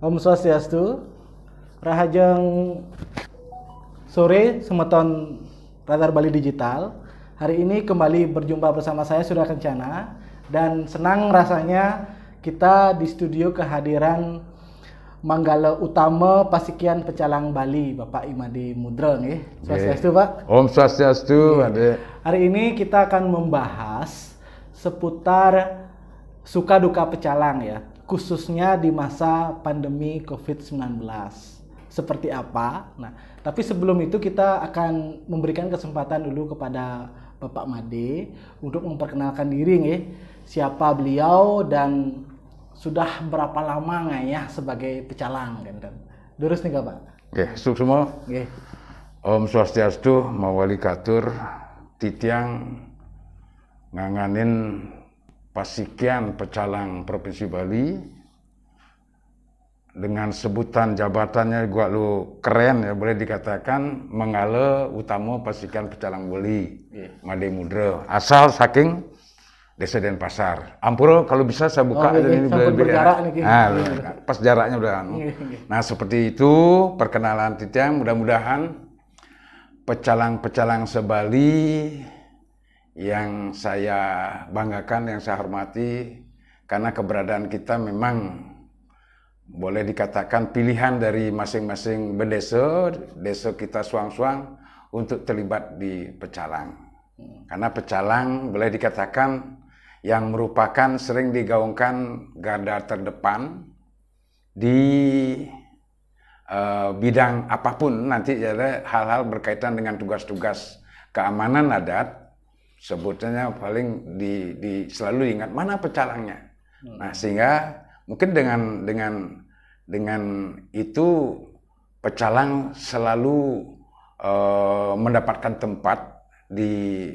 Om Swastiastu, rahajeng sore semeton Radar Bali Digital. Hari ini kembali berjumpa bersama saya Surya Kencana dan senang rasanya kita di studio kehadiran Manggala Utama Pasikian Pecalang Bali, Bapak Imadi Mudra nih. Swastiastu, Pak. Om Swastiastu, Adik. Hari ini kita akan membahas seputar suka duka pecalang ya, khususnya di masa pandemi COVID-19. Seperti apa? Nah, tapi sebelum itu kita akan memberikan kesempatan dulu kepada Bapak Made untuk memperkenalkan diri nih, siapa beliau dan sudah berapa lama ngayah sebagai pecalang kan? Durus nih Pak. Oke, semua. Oke. Om Swastiastu, mawali katur, titiang nganganin Pasikian Pecalang Provinsi Bali dengan sebutan jabatannya gua lu keren ya, boleh dikatakan Manggala Utama Pasikian Pecalang Bali, Made Mudra, asal saking Desa Denpasar. Ampura kalau bisa saya buka ini berjarak nih. Pas jaraknya udah. Nah, seperti itu perkenalan titiang, mudah-mudahan pecalang-pecalang sebali yang saya banggakan, yang saya hormati, karena keberadaan kita memang boleh dikatakan pilihan dari masing-masing bedesa, desa kita suang-suang untuk terlibat di pecalang. Karena pecalang boleh dikatakan yang merupakan sering digaungkan garda terdepan di bidang apapun nanti, ada hal-hal berkaitan dengan tugas-tugas keamanan adat. Sebutnya paling selalu diingat mana pecalangnya. Nah, sehingga mungkin dengan itu pecalang selalu mendapatkan tempat di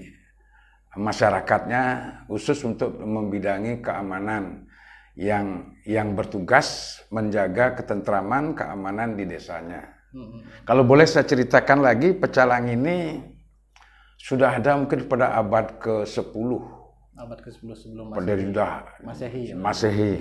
masyarakatnya, khusus untuk membidangi keamanan yang bertugas menjaga ketentraman, keamanan di desanya. Kalau boleh saya ceritakan lagi, pecalang ini sudah ada mungkin pada abad ke-10. Abad ke-10 sebelum Masehi. Masehi.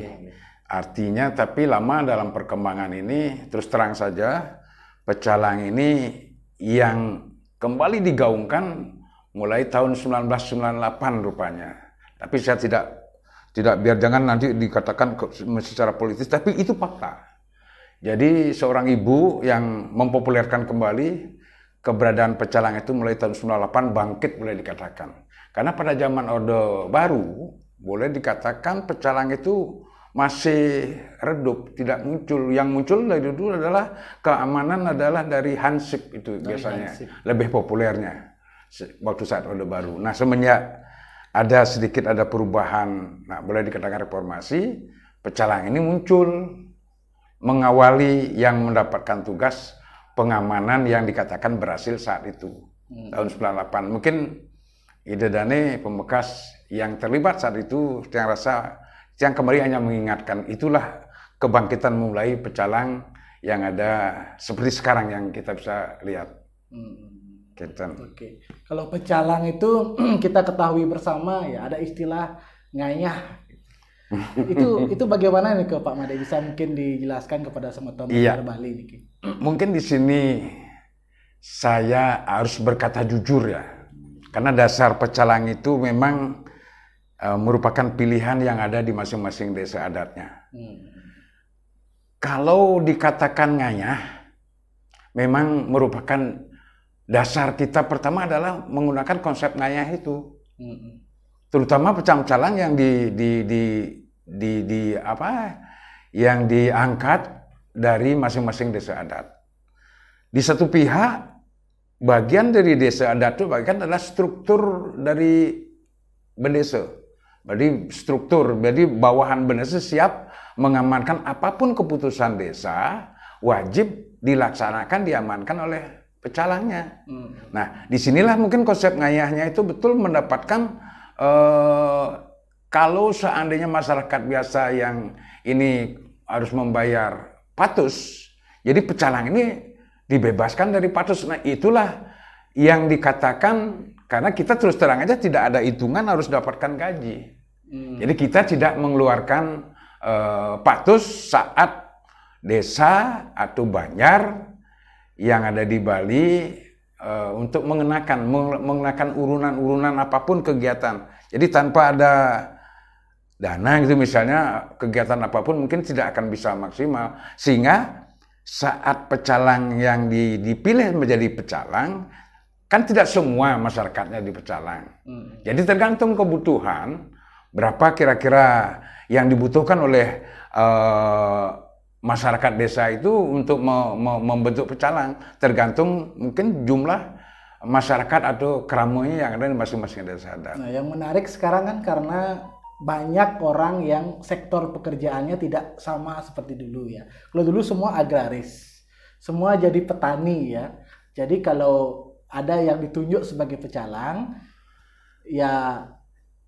Artinya, tapi lama dalam perkembangan ini, terus terang saja, pecalang ini yang kembali digaungkan mulai tahun 1998 rupanya. Tapi saya tidak biar jangan nanti dikatakan secara politis, tapi itu fakta. Jadi seorang ibu yang mempopulerkan kembali keberadaan pecalang itu mulai tahun 98 bangkit boleh dikatakan. Karena pada zaman Orde Baru boleh dikatakan pecalang itu masih redup, tidak muncul. Yang muncul dari dulu adalah keamanan adalah dari Hansip itu biasanya, lebih populernya waktu saat Orde Baru. Nah, semenjak ada perubahan, nah boleh dikatakan reformasi, pecalang ini muncul mengawali yang mendapatkan tugas pengamanan yang dikatakan berhasil saat itu, tahun 98. Mungkin ide Dane pembekas yang terlibat saat itu, yang kembali hanya mengingatkan, itulah kebangkitan mulai pecalang yang ada seperti sekarang yang kita bisa lihat. Oke. Kalau pecalang itu kita ketahui bersama ya, ada istilah ngayah. itu bagaimana nih ke Pak Made, bisa mungkin dijelaskan kepada semeton Bali nih. Mungkin di sini saya harus berkata jujur ya, karena dasar pecalang itu memang merupakan pilihan yang ada di masing-masing desa adatnya. Kalau dikatakan ngayah, memang merupakan dasar kita pertama adalah menggunakan konsep ngayah itu. Terutama pecalang yang yang diangkat dari masing-masing desa adat. Di satu pihak, bagian dari desa adat itu bagian adalah struktur dari bendesa. Jadi bawahan bendesa siap mengamankan apapun keputusan desa, wajib dilaksanakan, diamankan oleh pecalangnya. Nah, disinilah mungkin konsep ngayahnya itu betul mendapatkan, kalau seandainya masyarakat biasa yang ini harus membayar patus, jadi pecalang ini dibebaskan dari patus. Nah, itulah yang dikatakan, karena kita terus terang aja tidak ada hitungan harus dapatkan gaji. Jadi kita tidak mengeluarkan patus saat desa atau banjar yang ada di Bali untuk mengenakan urunan-urunan apapun kegiatan. Jadi tanpa ada dana gitu misalnya, kegiatan apapun mungkin tidak akan bisa maksimal. Sehingga saat pecalang yang dipilih menjadi pecalang, kan tidak semua masyarakatnya di pecalang. Jadi tergantung kebutuhan, berapa kira-kira yang dibutuhkan oleh masyarakat desa itu untuk membentuk pecalang, tergantung mungkin jumlah masyarakat atau keramonya yang ada di masing-masing desa adat. Nah, yang menarik sekarang kan karena banyak orang yang sektor pekerjaannya tidak sama seperti dulu ya. Kalau dulu semua agraris, semua jadi petani ya. Jadi kalau ada yang ditunjuk sebagai pecalang, ya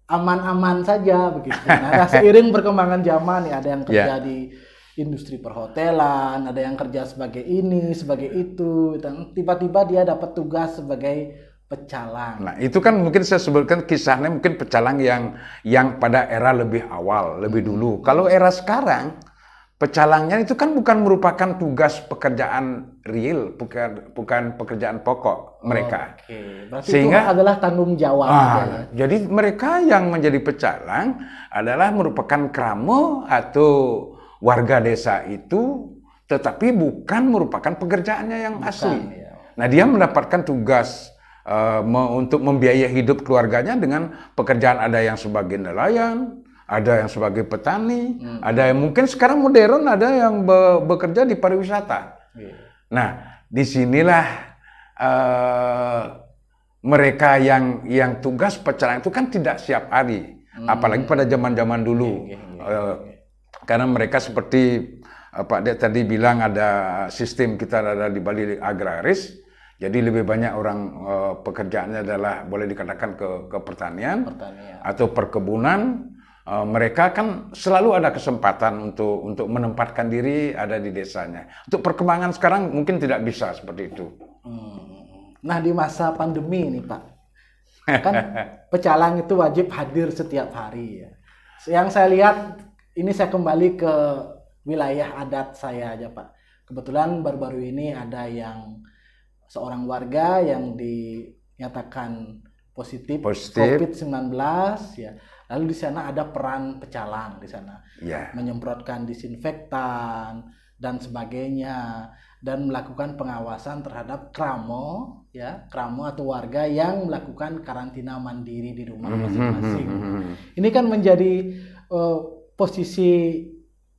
aman-aman saja begitu. Nah, seiring perkembangan zaman ya, ada yang kerja di industri perhotelan, ada yang kerja sebagai ini, sebagai itu, dan tiba-tiba dia dapat tugas sebagai pecalang. Nah, itu kan mungkin saya sebutkan kisahnya mungkin pecalang yang pada era lebih awal, lebih dulu. Kalau era sekarang, pecalangnya itu kan bukan merupakan tugas pekerjaan real, bukan pekerjaan pokok mereka. Berarti sehingga itu adalah tanggung jawab. Jadi mereka yang menjadi pecalang adalah merupakan kramo atau warga desa itu, tetapi bukan merupakan pekerjaannya yang asli. Ya. Nah, dia mendapatkan tugas untuk membiayai hidup keluarganya dengan pekerjaan, ada yang sebagai nelayan, ada yang sebagai petani, ada yang mungkin sekarang modern, ada yang bekerja di pariwisata. Nah, disinilah mereka yang tugas pecalang itu kan tidak siap hari, apalagi pada zaman-zaman dulu. Karena mereka seperti Pak Dek tadi bilang, ada sistem kita ada di Bali agraris, jadi lebih banyak orang pekerjaannya adalah boleh dikatakan ke pertanian atau perkebunan. Mereka kan selalu ada kesempatan untuk menempatkan diri ada di desanya. Untuk perkembangan sekarang mungkin tidak bisa seperti itu. Nah, di masa pandemi ini Pak, kan pecalang itu wajib hadir setiap hari ya. Yang saya lihat, ini saya kembali ke wilayah adat saya aja Pak. Kebetulan baru-baru ini ada yang seorang warga yang dinyatakan positif. COVID-19 ya. Lalu di sana ada peran pecalang di sana, menyemprotkan disinfektan dan sebagainya, dan melakukan pengawasan terhadap kramo atau warga yang melakukan karantina mandiri di rumah masing-masing. Ini kan menjadi posisi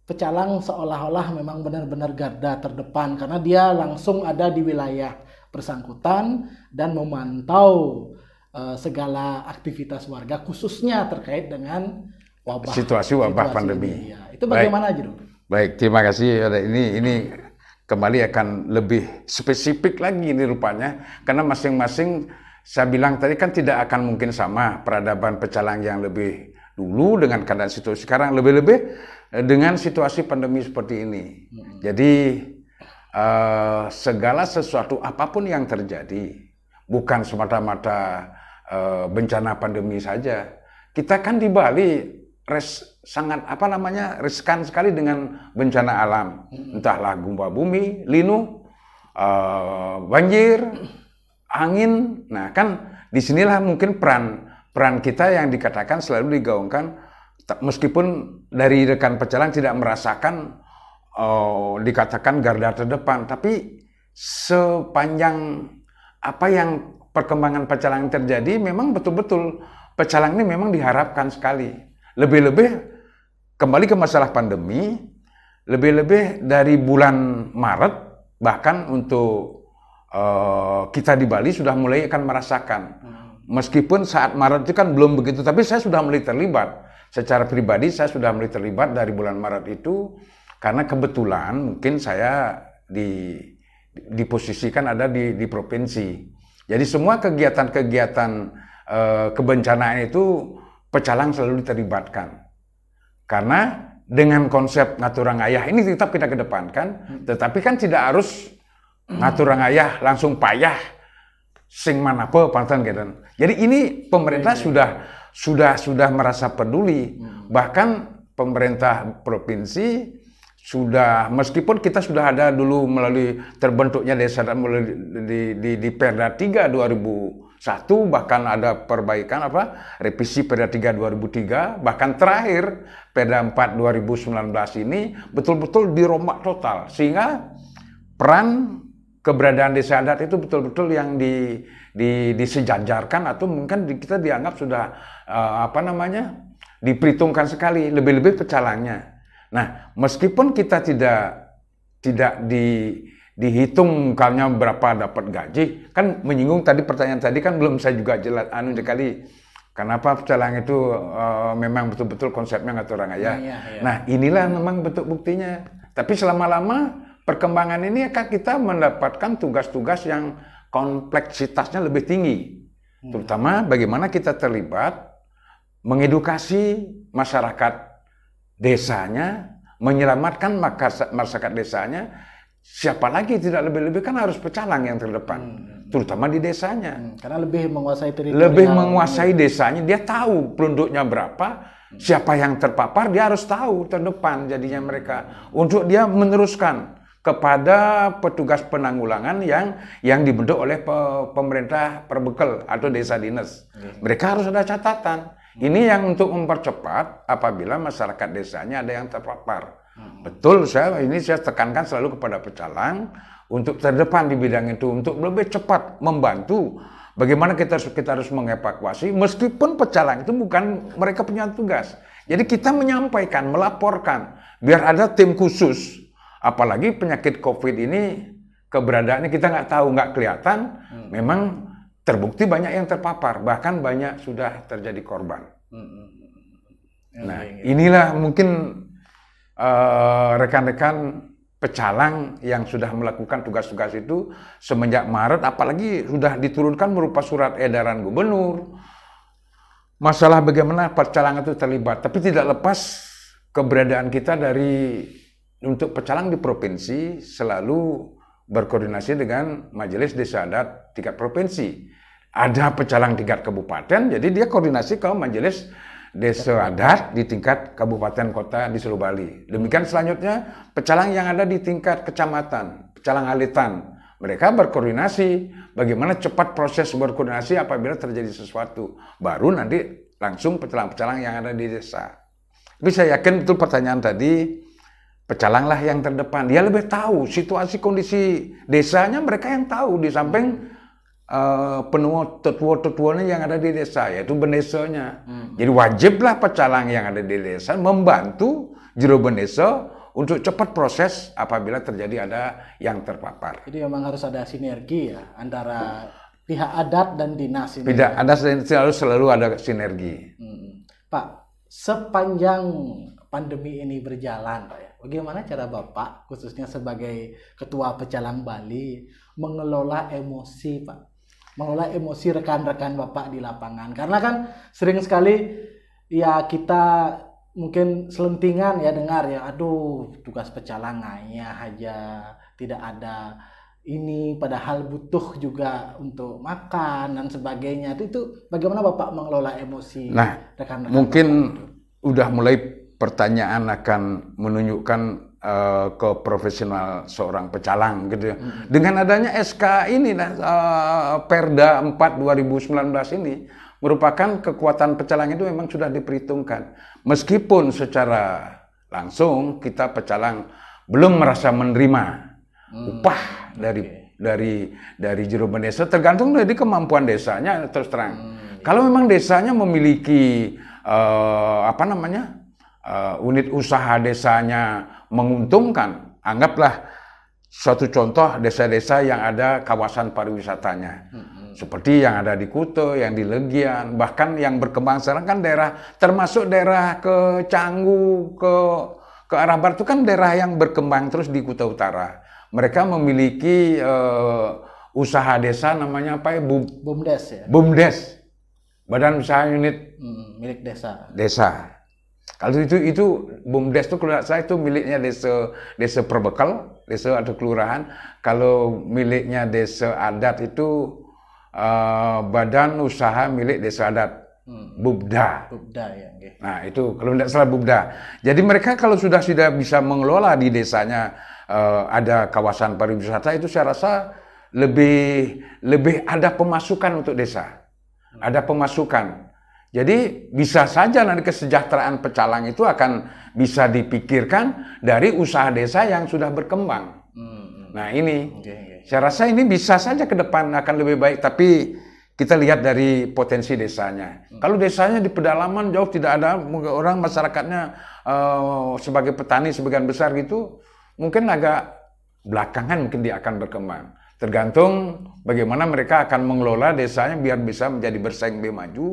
pecalang seolah-olah memang benar-benar garda terdepan, karena dia langsung ada di wilayah bersangkutan dan memantau segala aktivitas warga, khususnya terkait dengan situasi wabah pandemi. Ya. Itu bagaimana aja, Dok? Baik, terima kasih. Ini kembali akan lebih spesifik lagi ini rupanya, karena masing-masing saya bilang tadi kan tidak akan mungkin sama peradaban pecalang yang lebih dulu dengan keadaan situasi sekarang, lebih-lebih dengan situasi pandemi seperti ini. Jadi segala sesuatu apapun yang terjadi, bukan semata-mata bencana pandemi saja. Kita kan di Bali sangat riskan sekali dengan bencana alam, entahlah gempa bumi, linu, banjir, angin. Nah, kan disinilah mungkin peran kita yang dikatakan selalu digaungkan, meskipun dari rekan pecalang tidak merasakan dikatakan garda terdepan, tapi sepanjang apa yang perkembangan pecalang terjadi, memang betul-betul pecalang ini memang diharapkan sekali. Lebih-lebih kembali ke masalah pandemi, lebih-lebih dari bulan Maret, bahkan untuk kita di Bali sudah mulai akan merasakan. Meskipun saat Maret itu kan belum begitu, tapi saya sudah mulai terlibat. Secara pribadi saya sudah mulai terlibat dari bulan Maret itu, karena kebetulan mungkin saya diposisikan ada di provinsi. Jadi semua kegiatan-kegiatan kebencanaan itu pecalang selalu diterlibatkan. Karena dengan konsep ngaturangayah ini tetap kita kedepankan, tetapi kan tidak harus ngaturangayah langsung payah sing manapa pantan gitu. Jadi ini pemerintah sudah merasa peduli. Bahkan pemerintah provinsi meskipun kita sudah ada dulu melalui terbentuknya desa adat melalui di Perda 3 2001, bahkan ada perbaikan revisi Perda 3 2003, bahkan terakhir Perda 4 2019 ini betul-betul dirombak total, sehingga peran keberadaan desa adat itu betul-betul yang disejajarkan, atau mungkin kita dianggap sudah diperhitungkan sekali, lebih-lebih pecalangnya. Nah, meskipun kita tidak dihitung misalnya berapa dapat gaji, kan menyinggung tadi pertanyaan tadi kan belum saya juga jelas sekali. Kenapa pecalang itu memang betul-betul konsepnya ngatur orang kaya. Nah, inilah memang bentuk buktinya. Tapi selama-lama perkembangan ini akan kita mendapatkan tugas-tugas yang kompleksitasnya lebih tinggi. Terutama bagaimana kita terlibat mengedukasi masyarakat desanya, menyelamatkan masyarakat desanya. Siapa lagi tidak lebih-lebih kan harus pecalang yang terdepan, terutama di desanya. Karena lebih menguasai teritorial. Lebih menguasai desanya, dia tahu penduduknya berapa, siapa yang terpapar, dia harus tahu terdepan jadinya mereka. Untuk dia meneruskan kepada petugas penanggulangan yang dibentuk oleh pemerintah perbekal atau desa dinas. Mereka harus ada catatan. Ini yang untuk mempercepat apabila masyarakat desanya ada yang terpapar. Betul, saya tekankan selalu kepada pecalang untuk terdepan di bidang itu, untuk lebih cepat membantu. Bagaimana kita harus mengevakuasi, meskipun pecalang itu bukan mereka punya tugas. Jadi kita menyampaikan, melaporkan, biar ada tim khusus. Apalagi penyakit COVID ini keberadaannya kita nggak tahu, nggak kelihatan. Memang terbukti banyak yang terpapar, bahkan banyak sudah terjadi korban. Nah, inilah mungkin rekan-rekan pecalang yang sudah melakukan tugas-tugas itu semenjak Maret, apalagi sudah diturunkan berupa surat edaran gubernur. Masalah bagaimana pecalang itu terlibat, tapi tidak lepas keberadaan kita untuk pecalang di provinsi selalu berkoordinasi dengan Majelis Desa Adat tingkat provinsi. Ada pecalang tingkat kabupaten, jadi dia koordinasi ke Majelis Desa Adat di tingkat kabupaten kota di seluruh Bali. Demikian selanjutnya pecalang yang ada di tingkat kecamatan, pecalang alitan. Mereka berkoordinasi bagaimana cepat proses berkoordinasi apabila terjadi sesuatu. Baru nanti langsung pecalang-pecalang yang ada di desa. Tapi saya yakin betul pertanyaan tadi, pecalanglah yang terdepan. Dia lebih tahu situasi kondisi desanya, mereka yang tahu di samping tetua-tetuanya yang ada di desa, yaitu bendesanya. Jadi wajiblah pecalang yang ada di desa membantu jero bendesa untuk cepat proses apabila terjadi ada yang terpapar. Jadi memang harus ada sinergi ya antara pihak adat dan dinas ini. Tidak ada, selalu ada sinergi. Pak, sepanjang pandemi ini berjalan, Pak ya, bagaimana cara Bapak khususnya sebagai Ketua Pecalang Bali mengelola emosi, Pak? Mengelola emosi rekan-rekan Bapak di lapangan. Karena kan sering sekali ya kita mungkin selentingan ya dengar ya, aduh tugas pecalang ngayah aja, tidak ada ini, padahal butuh juga untuk makan dan sebagainya. Itu bagaimana Bapak mengelola emosi rekan-rekan? Mungkin udah mulai pertanyaan akan menunjukkan keprofesional seorang pecalang gitu ya. Dengan adanya SK ini Perda 4 2019 ini merupakan kekuatan pecalang itu memang sudah diperhitungkan. Meskipun secara langsung kita pecalang belum merasa menerima upah dari jero bendesa, tergantung dari kemampuan desanya terus terang. Kalau memang desanya memiliki unit usaha desanya menguntungkan, anggaplah suatu contoh desa-desa yang ada kawasan pariwisatanya, seperti yang ada di Kuta, yang di Legian, bahkan yang berkembang sekarang kan daerah, termasuk daerah ke Canggu, ke arah barat itu kan daerah yang berkembang terus di Kuta Utara. Mereka memiliki usaha desa namanya apa ya? BUMDes ya? BUMDes, Badan Usaha Unit milik desa. Kalau itu BUMDes itu kalau saya itu miliknya desa perbekal, desa atau kelurahan. Kalau miliknya desa adat itu badan usaha milik desa adat. Bubda. Bubda ya. Okay. Nah itu kalau tidak salah Bubda. Jadi mereka kalau sudah bisa mengelola di desanya ada kawasan pariwisata, itu saya rasa lebih ada pemasukan untuk desa. Ada pemasukan. Jadi bisa saja nanti kesejahteraan pecalang itu akan bisa dipikirkan dari usaha desa yang sudah berkembang. Nah ini, saya rasa ini bisa saja ke depan akan lebih baik, tapi kita lihat dari potensi desanya. Kalau desanya di pedalaman jauh tidak ada, orang masyarakatnya sebagai petani sebagian besar gitu, mungkin agak belakangan mungkin dia akan berkembang. Tergantung bagaimana mereka akan mengelola desanya biar bisa menjadi bersaing lebih maju.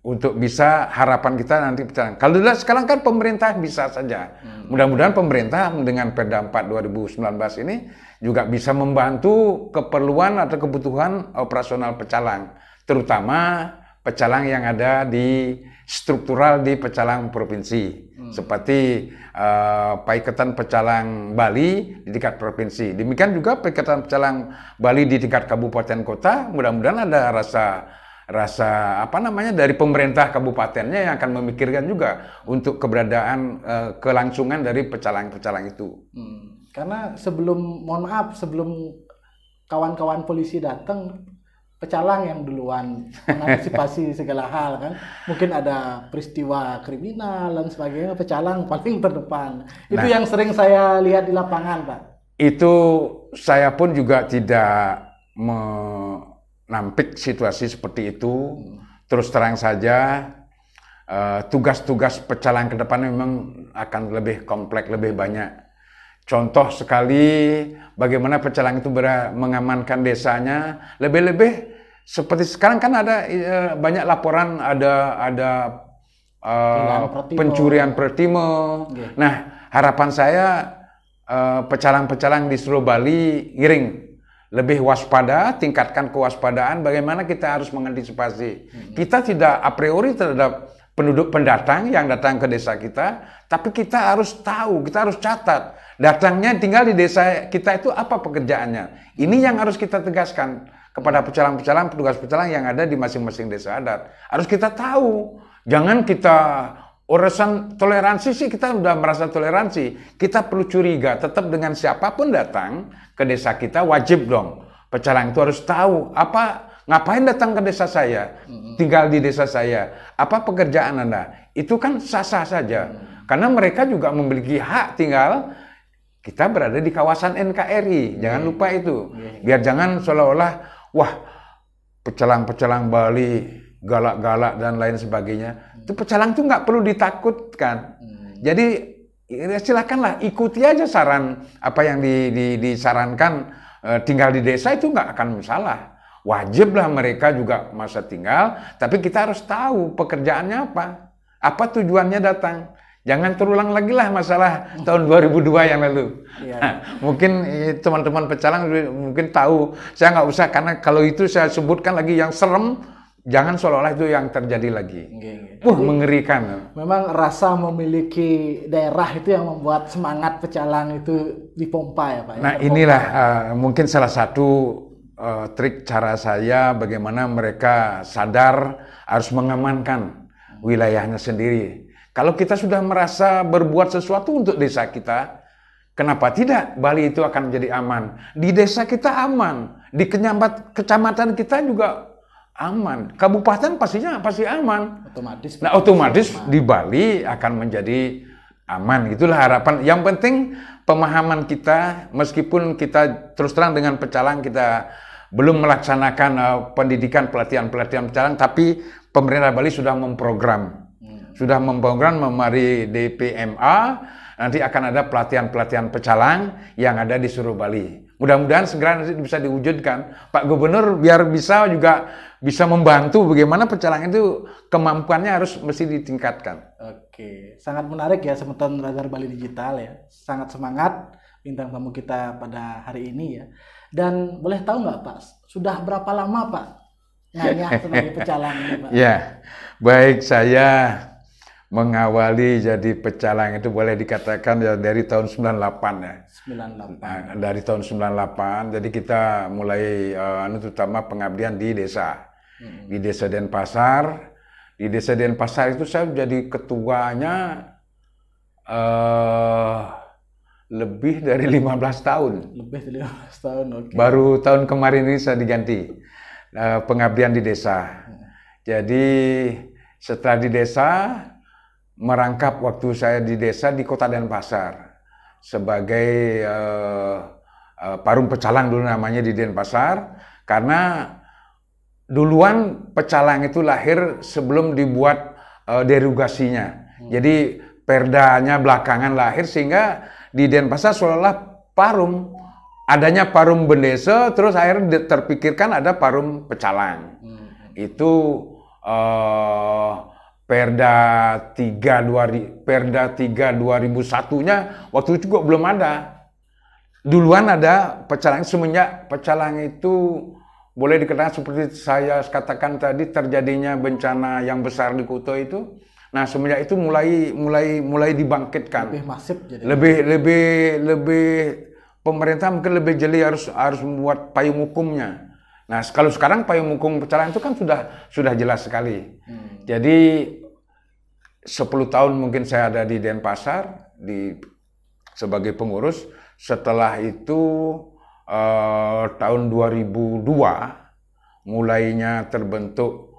Untuk bisa harapan kita nanti pecalang. Kalau dilihat sekarang kan pemerintah bisa saja. Mudah-mudahan pemerintah dengan Perda 4 2019 ini juga bisa membantu keperluan atau kebutuhan operasional pecalang. Terutama pecalang yang ada di struktural di pecalang provinsi. Seperti Paikatan Pecalang Bali di tingkat provinsi. Demikian juga Paikatan Pecalang Bali di tingkat kabupaten kota. Mudah-mudahan ada rasa dari pemerintah kabupatennya yang akan memikirkan juga untuk keberadaan kelangsungan dari pecalang-pecalang itu. Karena sebelum kawan-kawan polisi datang, pecalang yang duluan mengantisipasi segala hal kan. Mungkin ada peristiwa kriminal dan sebagainya, pecalang paling terdepan. Itu yang sering saya lihat di lapangan, Pak. Itu saya pun juga tidak menampik situasi seperti itu. Terus terang saja, tugas-tugas pecalang ke depan memang akan lebih kompleks, lebih banyak. Contoh sekali bagaimana pecalang itu mengamankan desanya, lebih-lebih seperti sekarang kan ada banyak laporan ada pencurian pertimo. Nah, harapan saya pecalang-pecalang di seluruh Bali ngiring, lebih waspada, tingkatkan kewaspadaan bagaimana kita harus mengantisipasi. Kita tidak a priori terhadap penduduk pendatang yang datang ke desa kita, tapi kita harus tahu, kita harus catat. Datangnya tinggal di desa kita itu apa pekerjaannya. Ini yang harus kita tegaskan kepada pecalang-pecalang, petugas pecalang yang ada di masing-masing desa adat. Harus kita tahu. Jangan kita urusan toleransi sih, kita udah merasa toleransi. Kita perlu curiga, tetap dengan siapapun datang ke desa kita wajib dong. Pecalang itu harus tahu ngapain datang ke desa saya, tinggal di desa saya, apa pekerjaan Anda. Itu kan sah-sah saja. Karena mereka juga memiliki hak tinggal. Kita berada di kawasan NKRI, jangan lupa itu. Biar jangan seolah-olah, wah pecalang-pecalang Bali galak-galak dan lain sebagainya. Itu pecalang itu nggak perlu ditakutkan. Jadi silakanlah ikuti aja saran apa yang disarankan, tinggal di desa itu nggak akan masalah. Wajiblah mereka juga masa tinggal, tapi kita harus tahu pekerjaannya apa tujuannya datang. Jangan terulang lagi lah masalah tahun 2002 yang lalu. Mungkin teman-teman pecalang mungkin tahu. Saya nggak usah, karena kalau itu saya sebutkan lagi yang serem, jangan seolah-olah itu yang terjadi lagi. Mengerikan. Memang rasa memiliki daerah itu yang membuat semangat pecalang itu dipompa ya Pak. Nah inilah mungkin salah satu trik cara saya bagaimana mereka sadar harus mengamankan wilayahnya sendiri. Kalau kita sudah merasa berbuat sesuatu untuk desa kita, kenapa tidak Bali itu akan menjadi aman? Di desa kita aman, di kecamatan kita juga aman, kabupaten pasti aman. Otomatis di Bali akan menjadi aman. Itulah harapan. Yang penting pemahaman kita, meskipun kita terus terang dengan pecalang kita belum melaksanakan pendidikan pelatihan pecalang, tapi pemerintah Bali sudah memprogram. Memari DPMA, nanti akan ada pelatihan pecalang yang ada di seluruh Bali. Mudah-mudahan segera nanti bisa diwujudkan. Pak Gubernur biar bisa membantu bagaimana pecalang itu kemampuannya harus mesti ditingkatkan. Oke, sangat menarik ya Semeton Radar Bali Digital ya. Sangat semangat bintang tamu kita pada hari ini ya. Dan boleh tahu nggak Pak, sudah berapa lama Pak nganyah sebagai pecalang ini Pak? Ya, baik, saya mengawali jadi pecalang itu boleh dikatakan ya dari tahun 98 ya. 98. Dari tahun 98, jadi kita mulai terutama pengabdian di desa. di Desa Denpasar. Di Desa Denpasar itu saya jadi ketuanya lebih dari 15 tahun. Lebih dari 15 tahun, oke. Baru tahun kemarin ini saya diganti pengabdian di desa. Jadi setelah di desa, merangkap waktu saya di desa di Kota Denpasar sebagai Parum Pecalang dulu namanya di Denpasar, karena duluan pecalang itu lahir sebelum dibuat derogasinya. Jadi perdanya belakangan lahir, sehingga di Denpasar seolah-olah parum, adanya parum bendesa, terus akhirnya terpikirkan ada parum pecalang. Itu Perda 3 2001-nya waktu itu juga belum ada. Duluan ada pecalang, semenjak pecalang itu boleh dikatakan seperti saya katakan tadi, terjadinya bencana yang besar di Kuto itu. Nah, semenjak itu mulai dibangkitkan. Lebih masif jadi. Lebih pemerintah mungkin lebih jeli, harus membuat payung hukumnya. Nah, kalau sekarang payung hukum pecalang itu kan sudah jelas sekali. Jadi 10 tahun mungkin saya ada di Denpasar sebagai pengurus. Setelah itu tahun 2002 mulainya terbentuk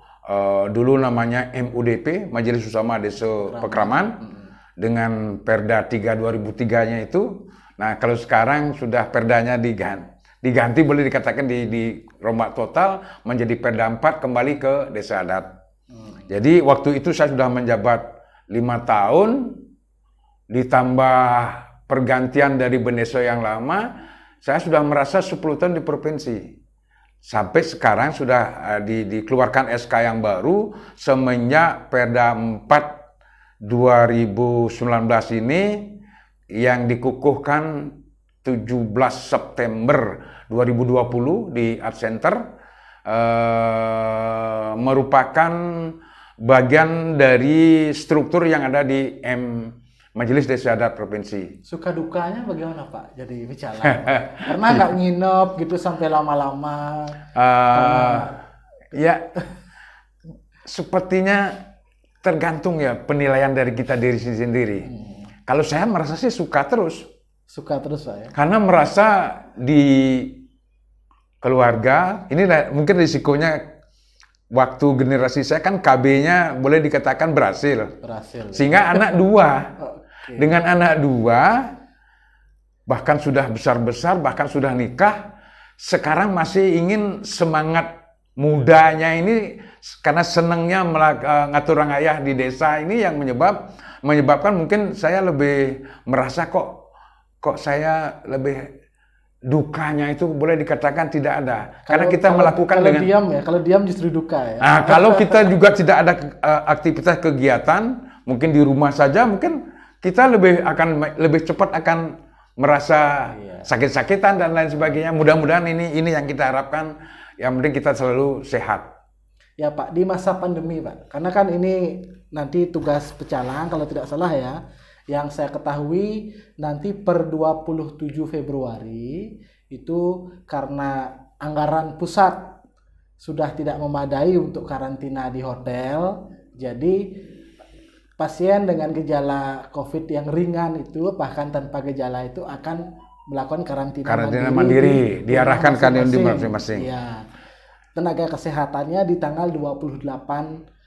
dulu namanya MUDP, Majelis Utama Desa Pekraman, dengan Perda 3 2003-nya itu. Nah, kalau sekarang sudah perdanya diganti boleh dikatakan dirombak total menjadi Perda 4 kembali ke desa adat. Jadi waktu itu saya sudah menjabat 5 tahun, ditambah pergantian dari Bendesa yang lama, saya sudah merasa 10 tahun di provinsi. Sampai sekarang sudah dikeluarkan SK yang baru semenjak Perda 4 2019 ini yang dikukuhkan 17 September 2020 di Art Center, merupakan bagian dari struktur yang ada di Majelis Desa Adat Provinsi. Suka dukanya bagaimana Pak jadi pecalang? Karena nggak nginep gitu sampai lama-lama? Ya, sepertinya tergantung ya penilaian dari kita diri sendiri. Kalau saya merasa sih suka terus. Suka terus Pak ya? Karena merasa di keluarga, ini mungkin risikonya waktu generasi saya kan KB-nya boleh dikatakan berhasil. Sehingga anak 2. Dengan anak 2, bahkan sudah besar-besar, bahkan sudah nikah, sekarang masih ingin semangat mudanya ini, karena senangnya ngatur orang ayah di desa ini yang menyebabkan mungkin saya lebih merasa kok saya lebih dukanya itu boleh dikatakan tidak ada. Karena kita melakukan dengan diam ya, kalau diam justru duka ya. Nah, kalau kita juga tidak ada aktivitas kegiatan, mungkin di rumah saja, mungkin kita lebih cepat akan merasa sakit-sakitan dan lain sebagainya. Mudah-mudahan ini yang kita harapkan. Yang penting kita selalu sehat. Ya Pak, di masa pandemi Pak, karena kan ini nanti tugas pecalang kalau tidak salah ya, yang saya ketahui nanti per 27 Februari itu karena anggaran pusat sudah tidak memadai untuk karantina di hotel, jadi pasien dengan gejala COVID yang ringan itu bahkan tanpa gejala itu akan melakukan karantina mandiri diarahkan ke masing-masing. Ya. Tenaga kesehatannya di tanggal 28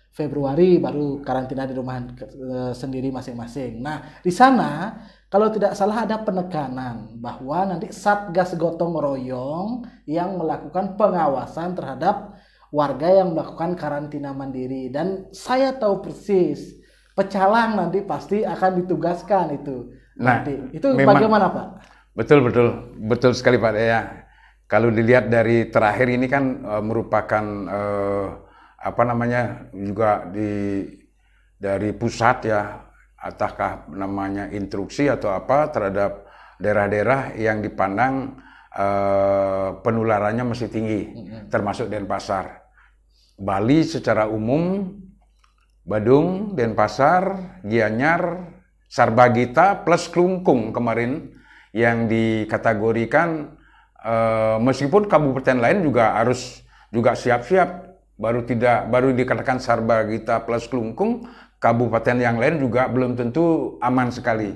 Februari baru karantina di rumah sendiri masing-masing. Nah, di sana kalau tidak salah ada penekanan bahwa nanti Satgas Gotong Royong yang melakukan pengawasan terhadap warga yang melakukan karantina mandiri. Dan saya tahu persis pecalang nanti pasti akan ditugaskan itu. Nah, nanti. Itu bagaimana Pak? Betul sekali Pak ya. Kalau dilihat dari terakhir ini kan merupakan juga dari pusat ya, ataukah namanya instruksi atau apa terhadap daerah-daerah yang dipandang penularannya masih tinggi, termasuk Denpasar. Bali secara umum, Badung, Denpasar, Gianyar, Sarbagita plus Klungkung kemarin yang dikategorikan, meskipun kabupaten lain juga harus siap-siap baru dikatakan Sarbagita plus Klungkung, kabupaten yang lain juga belum tentu aman sekali.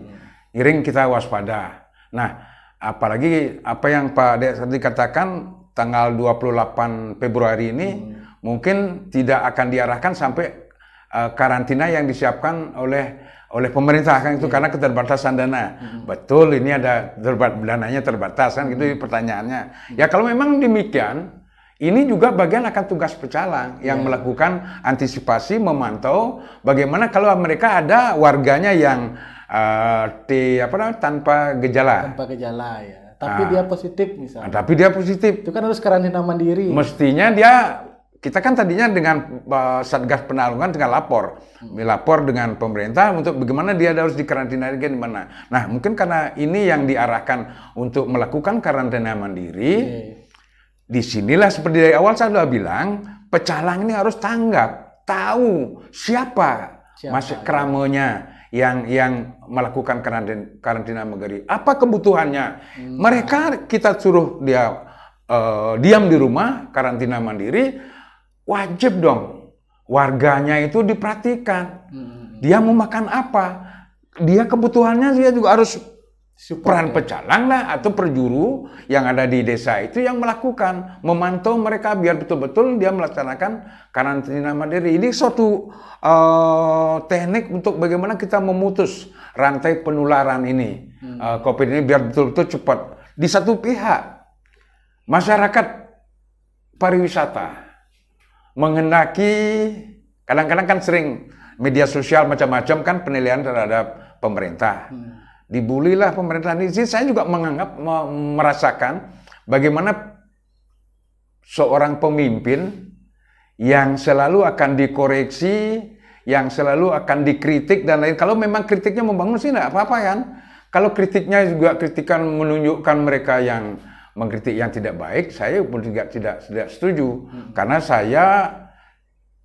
Iring kita waspada. Nah, apalagi apa yang Pak Dek tadi katakan tanggal 28 Februari ini mungkin tidak akan diarahkan sampai karantina yang disiapkan oleh pemerintah kan itu karena keterbatasan dana. Betul, ini ada dananya terbatas kan gitu pertanyaannya. Ya kalau memang demikian, ini juga bagian akan tugas pecalang yang melakukan antisipasi, memantau bagaimana kalau mereka ada warganya yang tanpa gejala. Tanpa gejala ya. Tapi dia positif misalnya. Tapi dia positif. Itu kan harus karantina mandiri. Mestinya kita kan tadinya dengan Satgas Penanggulangan dengan lapor dengan pemerintah untuk bagaimana dia harus dikarantina di mana. Nah, mungkin karena ini yang diarahkan untuk melakukan karantina mandiri. Disinilah seperti dari awal saya sudah bilang, pecalang ini harus tanggap, tahu siapa masih keramonya yang melakukan karantina mandiri. Apa kebutuhannya? Mereka kita suruh dia diam di rumah karantina mandiri, wajib dong warganya itu diperhatikan. Dia mau makan apa? Dia kebutuhannya dia juga harus peran pecalang lah atau perjuru yang ada di desa itu yang melakukan, memantau mereka biar betul-betul dia melaksanakan karantina mandiri. Ini suatu teknik untuk bagaimana kita memutus rantai penularan ini, COVID ini biar betul-betul cepat. Di satu pihak, masyarakat pariwisata menghendaki, kadang-kadang kan sering media sosial macam-macam kan penilaian terhadap pemerintah. Dibulilah pemerintah ini. Saya juga merasakan bagaimana seorang pemimpin yang selalu akan dikoreksi, yang selalu akan dikritik dan lain. Kalau memang kritiknya membangun sih tidak apa-apa kan. Kalau kritiknya juga kritikan menunjukkan mereka yang mengkritik yang tidak baik, saya pun juga tidak setuju. Karena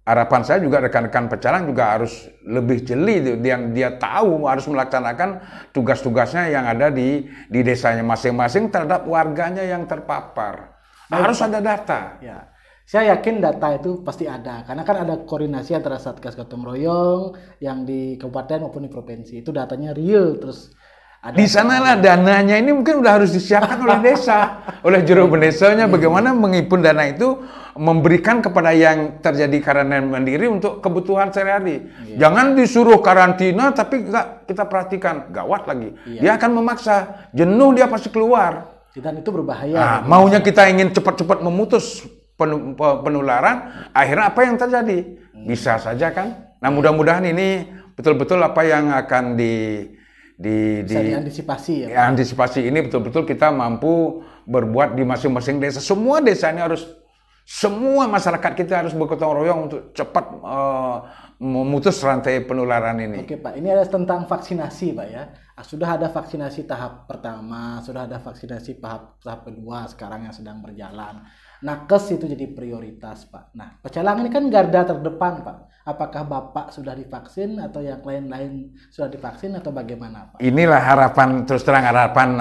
harapan saya juga rekan-rekan pecalang juga harus lebih jeli, dia tahu harus melaksanakan tugas-tugasnya yang ada di desanya masing-masing terhadap warganya yang terpapar. Harus ada data. Ya. Saya yakin data itu pasti ada, karena kan ada koordinasi antara Satgas Gotong Royong yang di kabupaten maupun di provinsi. Itu datanya real, terus di sanalah dananya ini mungkin udah harus disiapkan oleh desa, oleh juru desanya bagaimana mengimpun dana itu memberikan kepada yang terjadi karantina mandiri untuk kebutuhan sehari-hari. Jangan disuruh karantina tapi kita perhatikan, gawat lagi. Dia akan memaksa, jenuh dia pasti keluar. Dan itu berbahaya. Maunya kita ingin cepat-cepat memutus penularan, akhirnya apa yang terjadi? Bisa saja kan? Nah, mudah-mudahan ini betul-betul apa yang akan bisa diantisipasi ya. Antisipasi ini betul-betul kita mampu berbuat di masing-masing desa. Semua desa ini semua masyarakat kita harus bergotong royong untuk cepat memutus rantai penularan ini. Oke Pak, ini ada tentang vaksinasi Pak ya. Sudah ada vaksinasi tahap pertama, sudah ada vaksinasi tahap kedua sekarang yang sedang berjalan. Nakes itu jadi prioritas Pak. Nah, pecalang ini kan garda terdepan Pak. Apakah Bapak sudah divaksin atau yang lain-lain sudah divaksin atau bagaimana Pak? Inilah harapan, terus terang harapan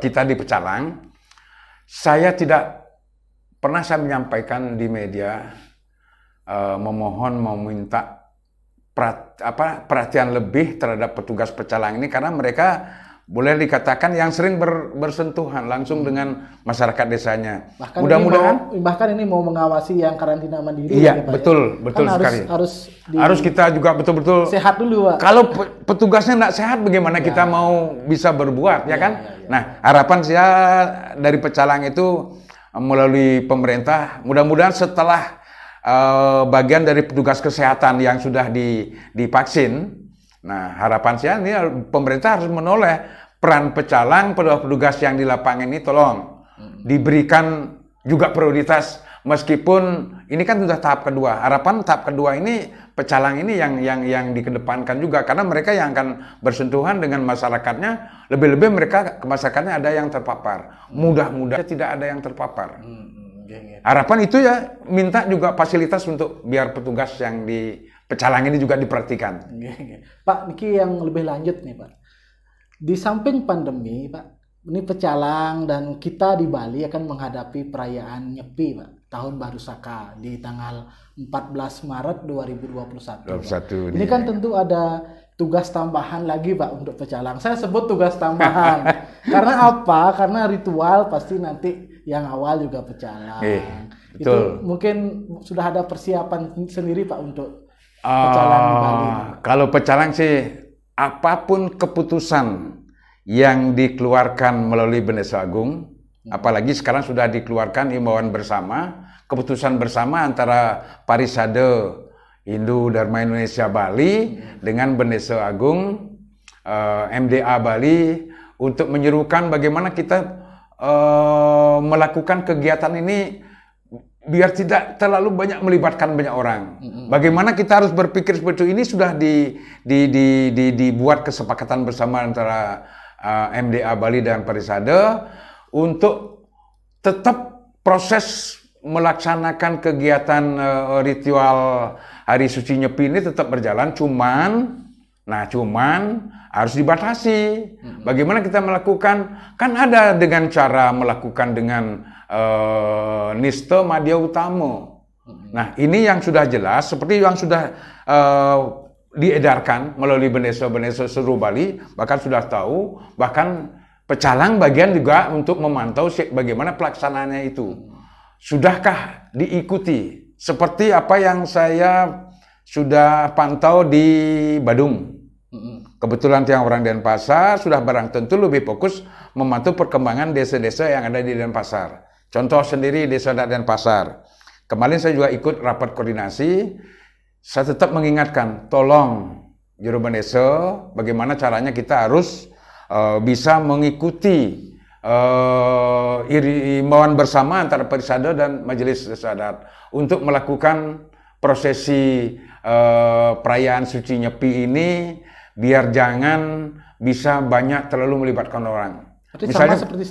kita di pecalang. Saya tidak pernah saya menyampaikan di media meminta perhatian lebih terhadap petugas pecalang ini karena mereka boleh dikatakan yang sering bersentuhan langsung dengan masyarakat desanya. Bahkan ini mau mengawasi yang karantina mandiri. Iya, betul kan sekali. Harus kita juga betul-betul sehat dulu, Pak. Kalau petugasnya tidak sehat, bagaimana kita mau bisa berbuat, ya kan? Nah, harapan saya dari pecalang itu melalui pemerintah, mudah-mudahan setelah bagian dari petugas kesehatan yang sudah divaksin. Nah, harapan saya ini pemerintah harus menoleh peran pecalang, petugas yang di lapangan ini tolong diberikan juga prioritas meskipun ini kan sudah tahap kedua. Harapan tahap kedua ini pecalang ini yang dikedepankan juga karena mereka yang akan bersentuhan dengan masyarakatnya, lebih-lebih mereka ke masyarakatnya ada yang terpapar. Mudah-mudahan tidak ada yang terpapar. Harapan itu ya minta juga fasilitas untuk biar petugas yang di pecalang ini juga diperhatikan. Pak, Niki yang lebih lanjut nih Pak. Di samping pandemi Pak, ini pecalang dan kita di Bali akan menghadapi perayaan Nyepi Pak. Tahun Baru Saka di tanggal 14 Maret 2021. Ini Nih. kan tentu ada tugas tambahan lagi Pak untuk pecalang. Saya sebut tugas tambahan. Karena apa? Karena ritual pasti nanti yang awal juga pecalang. Betul. Itu mungkin sudah ada persiapan sendiri Pak untuk pecalang di Bali. Kalau pecalang sih apapun keputusan yang dikeluarkan melalui Bendesa Agung, apalagi sekarang sudah dikeluarkan imbauan bersama, keputusan bersama antara Parisade Hindu Dharma Indonesia Bali dengan Bendesa Agung MDA Bali untuk menyerukan bagaimana kita melakukan kegiatan ini biar tidak terlalu banyak melibatkan banyak orang. Bagaimana kita harus berpikir seperti itu, ini sudah dibuat kesepakatan bersama antara MDA Bali dan Parisade untuk tetap proses melaksanakan kegiatan ritual Hari Suci Nyepi ini tetap berjalan, cuman harus dibatasi. Bagaimana kita melakukan? Kan ada dengan cara melakukan dengan Niste Madya Utama. Nah, ini yang sudah jelas, seperti yang sudah diedarkan melalui Bendesa seluruh Bali, bahkan sudah tahu, bahkan pecalang bagian juga untuk memantau bagaimana pelaksanaannya itu. Sudahkah diikuti? Seperti apa yang saya sudah pantau di Badung. Kebetulan tiang orang Denpasar sudah barang tentu lebih fokus memantau perkembangan desa-desa yang ada di Denpasar. Contoh sendiri Desa Adat Denpasar. Kemarin saya juga ikut rapat koordinasi. Saya tetap mengingatkan, tolong Juru Bendesa, bagaimana caranya kita harus bisa mengikuti imbauan bersama antara Parisade dan Majelis Desa Adat untuk melakukan prosesi perayaan Suci Nyepi ini biar jangan bisa banyak terlalu melibatkan orang. Berarti misalnya, sama seperti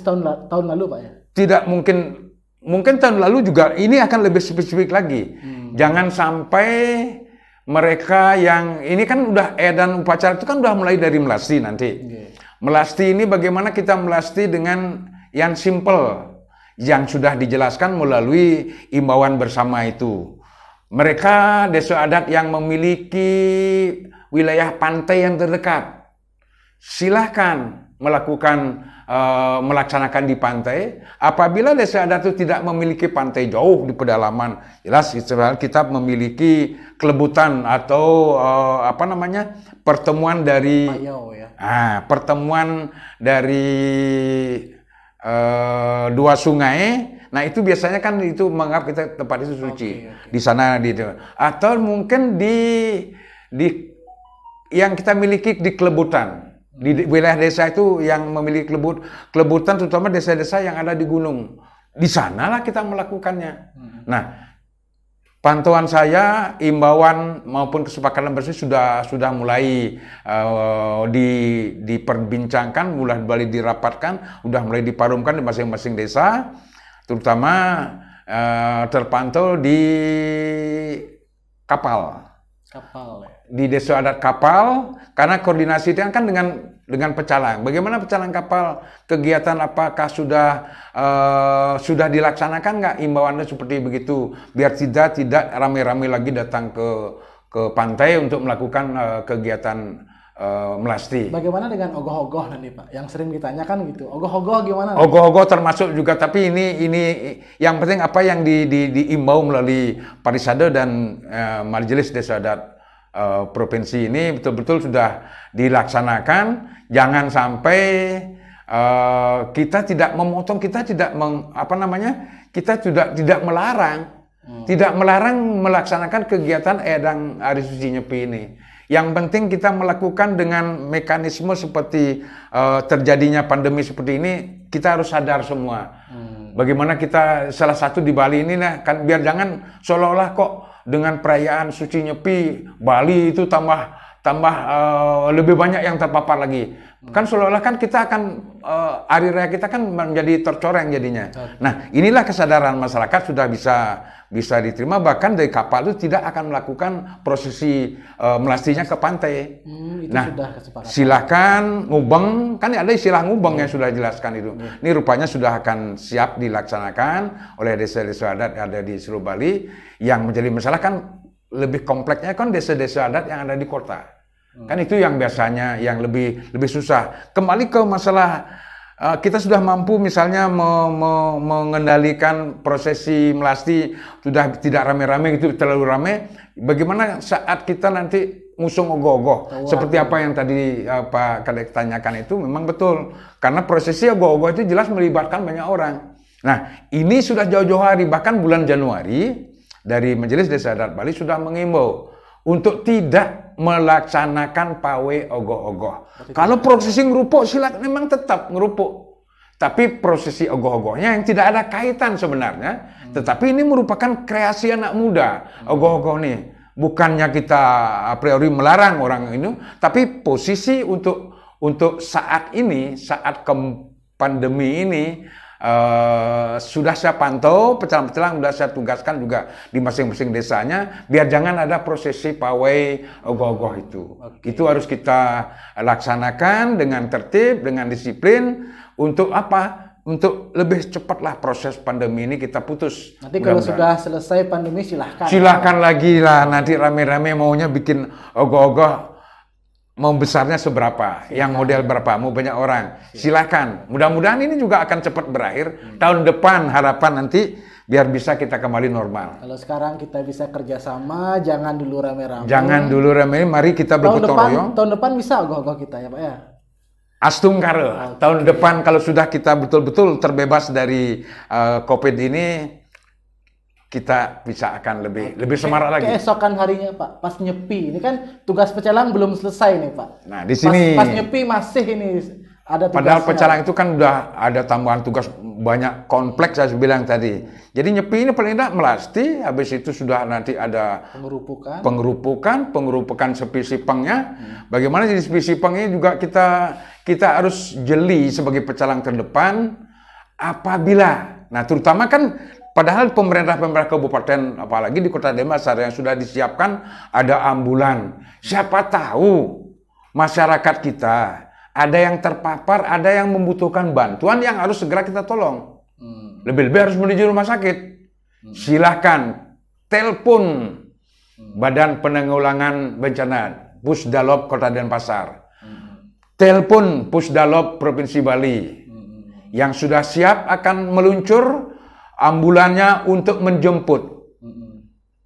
tahun lalu Pak ya? Tidak mungkin tahun lalu juga ini akan lebih spesifik lagi. Jangan sampai mereka yang ini kan udah edan upacara itu kan udah mulai dari melasti nanti. Melasti ini bagaimana kita melasti dengan yang simple yang sudah dijelaskan melalui imbauan bersama itu. Mereka desa adat yang memiliki wilayah pantai yang terdekat, silahkan melaksanakan di pantai. Apabila desa adat itu tidak memiliki pantai jauh di pedalaman, jelas kita memiliki kelebutan atau pertemuan dari pertemuan dari dua sungai. Nah itu biasanya kan itu menganggap kita tempat itu suci. Di sana atau mungkin di yang kita miliki di kelebutan. Di wilayah desa itu yang memiliki kelebutan, terutama desa-desa yang ada di gunung. Di sanalah kita melakukannya. Nah, pantauan saya, imbauan maupun kesepakatan bersama sudah mulai diperbincangkan, mulai dirapatkan, sudah mulai diparumkan di masing-masing desa, terutama terpantau di Kapal. Di Desa Adat Kapal, karena koordinasi itu kan dengan pecalang. Bagaimana pecalang kapal? Kegiatan apakah sudah dilaksanakan nggak imbauannya seperti begitu? Biar tidak rame-rame lagi datang ke pantai untuk melakukan kegiatan melasti. Bagaimana dengan ogoh-ogoh nanti Pak? Yang sering ditanyakan gitu. Ogoh-ogoh gimana? Ogoh-ogoh termasuk juga, tapi ini yang penting apa yang diimbau melalui Parisade dan Majelis Desa Adat provinsi ini betul-betul sudah dilaksanakan. Jangan sampai kita tidak memotong, kita tidak tidak melarang melaksanakan kegiatan Edang Hari Suci Nyepi ini. Yang penting kita melakukan dengan mekanisme seperti terjadinya pandemi seperti ini, kita harus sadar semua. Bagaimana kita salah satu di Bali ini kan biar jangan seolah-olah kok dengan perayaan Suci Nyepi Bali itu tambah lebih banyak yang terpapar lagi. Kan seolah-olah kan kita akan hari raya kita kan menjadi tercoreng jadinya. Nah, inilah kesadaran masyarakat sudah bisa bisa diterima, bahkan dari kapal itu tidak akan melakukan prosesi melastinya ke pantai. Itu Nah, sudah kesepakatan. silakan ngubeng, kan ada istilah ngubeng yang sudah jelaskan itu. Ini rupanya sudah akan siap dilaksanakan oleh desa-desa adat yang ada di seluruh Bali. Yang menjadi masalah kan lebih kompleksnya kan desa-desa adat yang ada di kota. Kan itu yang biasanya yang lebih susah. Kembali ke masalah kita sudah mampu misalnya mengendalikan prosesi melasti, sudah tidak rame-rame gitu, terlalu rame. Bagaimana saat kita nanti ngusung ogoh-ogoh seperti apa yang tadi Pak Kadek tanyakan itu memang betul. Karena prosesi ogoh-ogoh itu jelas melibatkan banyak orang. Nah, ini sudah jauh-jauh hari, bahkan bulan Januari dari Majelis Desa Adat Bali sudah mengimbau untuk tidak melaksanakan pawai ogoh-ogoh. Kalau prosesi ngerupuk silakan memang tetap ngerupuk. Tapi prosesi ogoh-ogohnya yang tidak ada kaitan sebenarnya, tetapi ini merupakan kreasi anak muda. Ogoh-ogoh nih bukannya kita a priori melarang orang ini, tapi posisi untuk saat ini, saat pandemi ini sudah saya pantau, pecalang-pecalang sudah saya tugaskan juga di masing-masing desanya, biar jangan ada prosesi pawai ogoh-ogoh itu. Itu harus kita laksanakan dengan tertib, dengan disiplin, untuk apa? Untuk lebih cepatlah proses pandemi ini kita putus. Nanti kalau sudah selesai pandemi silahkan. Silahkan lagi lah, nanti rame-rame maunya bikin ogoh-ogoh. Mau besarnya seberapa, yang model berapa, mau banyak orang, silakan. Mudah-mudahan ini juga akan cepat berakhir. Tahun depan harapan nanti biar bisa kita kembali normal. Kalau sekarang kita bisa kerjasama, jangan dulu rame-rame. Jangan dulu rame, mari kita bergotong royong. Tahun depan bisa ogoh-ogoh kita ya Pak ya? Astung karo. Tahun depan kalau sudah kita betul-betul terbebas dari COVID ini, kita bisa akan lebih semarak lagi. Keesokan harinya Pak, pas nyepi, ini kan tugas pecalang belum selesai nih Pak. Nah di sini pas nyepi masih ini ada tugasnya. Padahal pecalang itu kan udah ada tambahan tugas banyak kompleks saya bilang tadi. Jadi nyepi ini paling tidak melasti, habis itu sudah nanti ada pengerupukan sepi sipengnya. Bagaimana jadi sepi sipengnya juga kita harus jeli sebagai pecalang terdepan apabila, nah terutama kan padahal pemerintah kabupaten, apalagi di Kota Denpasar yang sudah disiapkan ada ambulan. Siapa tahu masyarakat kita ada yang terpapar, ada yang membutuhkan bantuan yang harus segera kita tolong. Lebih-lebih harus menuju rumah sakit. Silahkan telepon Badan Penanggulangan Bencana Pusdalop Kota Denpasar. Telepon Pusdalop Provinsi Bali. Yang sudah siap akan meluncur ambulannya untuk menjemput.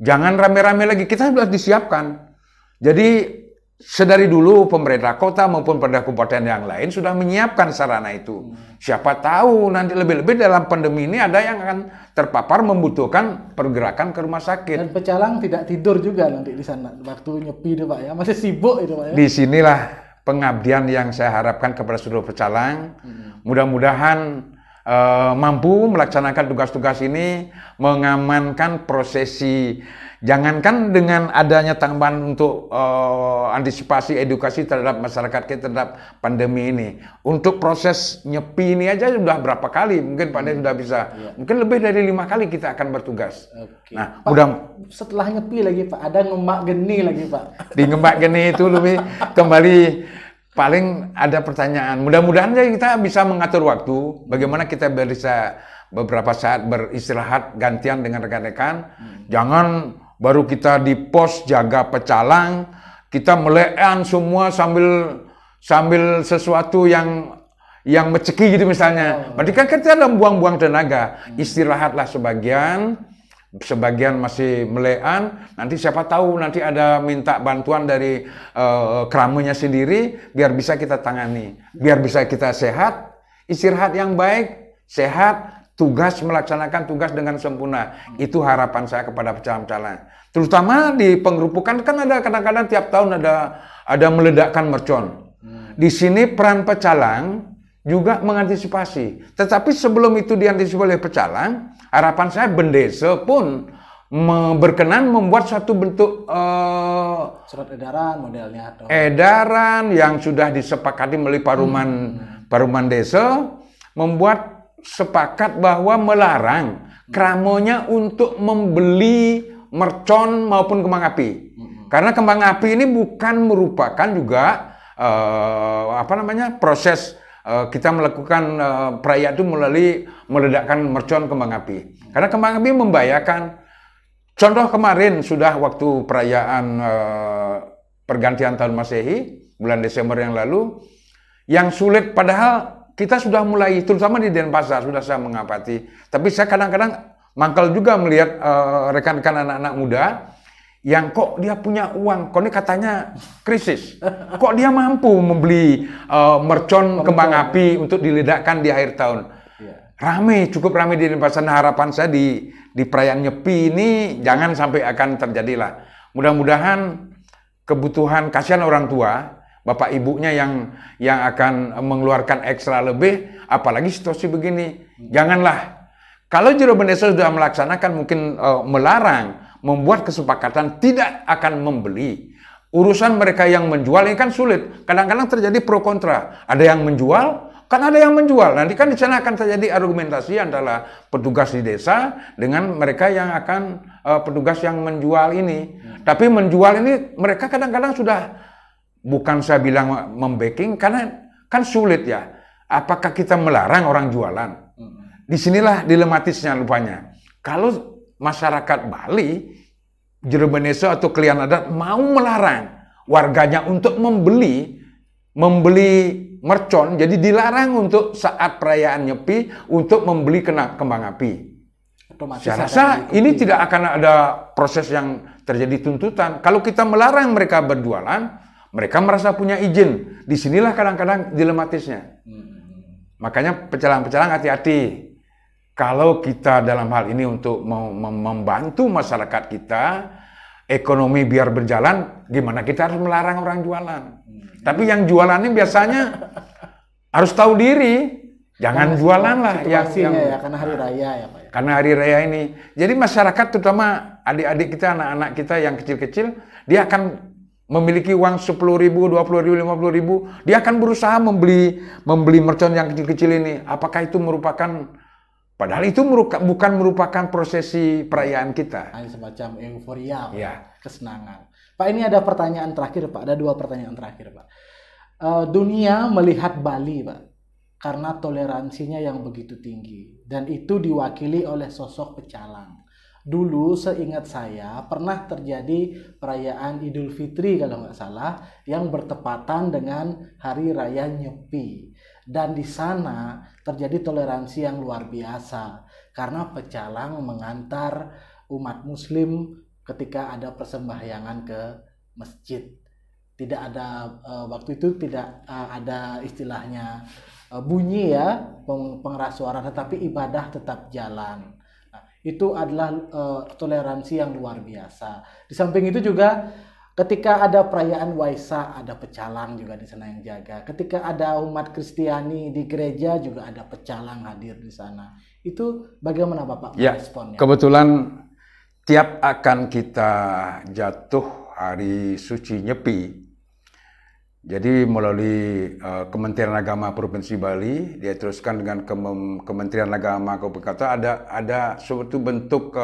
Jangan rame-rame lagi, kita sudah disiapkan. Jadi sedari dulu pemerintah kota maupun pemerintah kabupaten yang lain sudah menyiapkan sarana itu. Siapa tahu nanti lebih-lebih dalam pandemi ini ada yang akan terpapar membutuhkan pergerakan ke rumah sakit. Dan pecalang tidak tidur juga nanti di sana waktu nyepi itu Pak ya, masih sibuk itu Pak ya. Disinilah pengabdian yang saya harapkan kepada seluruh pecalang. Mudah-mudahan mampu melaksanakan tugas-tugas ini, mengamankan prosesi. Jangankan dengan adanya tambahan untuk antisipasi edukasi terhadap masyarakat kita terhadap pandemi ini. Untuk proses nyepi ini aja sudah berapa kali, mungkin Pak Dek sudah bisa. Mungkin lebih dari 5 kali kita akan bertugas. Nah, Pak, setelah nyepi lagi Pak, ada ngemak geni lagi Pak. Di ngemak geni itu lebih kembali. Paling ada pertanyaan. Mudah-mudahan kita bisa mengatur waktu. Bagaimana kita bisa beberapa saat beristirahat gantian dengan rekan-rekan. Jangan baru kita di pos jaga pecalang, kita melean semua sambil sesuatu yang meceki gitu misalnya. Berarti kan kita ada buang-buang tenaga. Istirahatlah sebagian masih melean, nanti siapa tahu nanti ada minta bantuan dari keramanya sendiri, biar bisa kita tangani, biar bisa kita sehat, istirahat yang baik, sehat, melaksanakan tugas dengan sempurna. Itu harapan saya kepada pecalang-pecalang. Terutama di pengerupukan kan ada kadang-kadang tiap tahun ada meledakkan mercon. Di sini peran pecalang juga mengantisipasi. Tetapi sebelum itu diantisipasi oleh pecalang, harapan saya Bendesa pun berkenan membuat suatu bentuk surat edaran modelnya atau edaran yang sudah disepakati melalui paruman desa, membuat sepakat bahwa melarang Kramonya untuk membeli mercon maupun kembang api. Karena kembang api ini bukan merupakan juga proses kita melakukan perayaan itu melalui meledakkan mercon kembang api. Karena kembang api membahayakan. Contoh kemarin sudah waktu perayaan pergantian tahun Masehi bulan Desember yang lalu, yang sulit padahal kita sudah mulai, terutama di Denpasar sudah saya mengamati. Tapi saya kadang-kadang mangkal juga melihat rekan-rekan anak-anak muda yang kok dia punya uang, kok ini katanya krisis, kok dia mampu membeli mercon kembang api untuk diledakkan di akhir tahun. Rame, cukup rame di Denpasar. Nah, harapan saya di perayaan Nyepi ini jangan sampai akan terjadilah. Mudah-mudahan kebutuhan, kasihan orang tua, bapak ibunya yang akan mengeluarkan ekstra lebih, apalagi situasi begini. Janganlah. Kalau Jero Bendesa sudah melaksanakan mungkin melarang, membuat kesepakatan tidak akan membeli. Urusan mereka yang menjual ini kan sulit. Kadang-kadang terjadi pro kontra. Ada yang menjual, kan ada yang menjual. Nanti kan di sana akan terjadi argumentasi antara petugas di desa dengan mereka yang akan petugas yang menjual ini. Tapi menjual ini mereka kadang-kadang sudah, bukan saya bilang membacking, karena kan sulit ya. Apakah kita melarang orang jualan? Disinilah dilematisnya rupanya. Kalau masyarakat Bali, Jero Bendesa atau klien adat mau melarang warganya untuk membeli mercon, jadi dilarang untuk saat perayaan Nyepi untuk membeli kembang api. Saya rasa ini tidak akan ada proses yang terjadi tuntutan. Kalau kita melarang mereka berjualan, mereka merasa punya izin. Disinilah kadang-kadang dilematisnya. Makanya pecalang-pecalang hati-hati. Kalau kita dalam hal ini untuk membantu masyarakat kita, ekonomi biar berjalan, gimana kita harus melarang orang jualan. Tapi yang jualan ini biasanya harus tahu diri, jangan jualan lah. Yang ya, karena hari raya ya Pak. Karena hari raya ini. Jadi masyarakat terutama adik-adik kita, anak-anak kita yang kecil-kecil, dia akan memiliki uang 10.000, 20.000, 50.000, dia akan berusaha membeli mercon yang kecil-kecil ini. Apakah itu merupakan, padahal itu bukan merupakan prosesi perayaan kita. Hanya semacam euforia, ya. Kesenangan. Pak, ini ada pertanyaan terakhir Pak, ada 2 pertanyaan terakhir Pak. Dunia melihat Bali Pak, karena toleransinya yang begitu tinggi. Dan itu diwakili oleh sosok pecalang. Dulu seingat saya pernah terjadi perayaan Idul Fitri kalau nggak salah yang bertepatan dengan Hari Raya Nyepi. Dan di sana terjadi toleransi yang luar biasa karena pecalang mengantar umat muslim ketika ada persembahyangan ke masjid. Tidak ada waktu itu tidak ada istilahnya bunyi ya, pengeras suara, tetapi ibadah tetap jalan. Itu adalah toleransi yang luar biasa. Di samping itu juga ketika ada perayaan Waisak ada pecalang juga di sana yang jaga. Ketika ada umat Kristiani di gereja juga ada pecalang hadir di sana. Itu bagaimana Bapak meresponnya? Kebetulan tiap akan kita jatuh hari suci Nyepi, jadi melalui Kementerian Agama Provinsi Bali, dia teruskan dengan Kementerian Agama Kabupaten Kota, ada suatu bentuk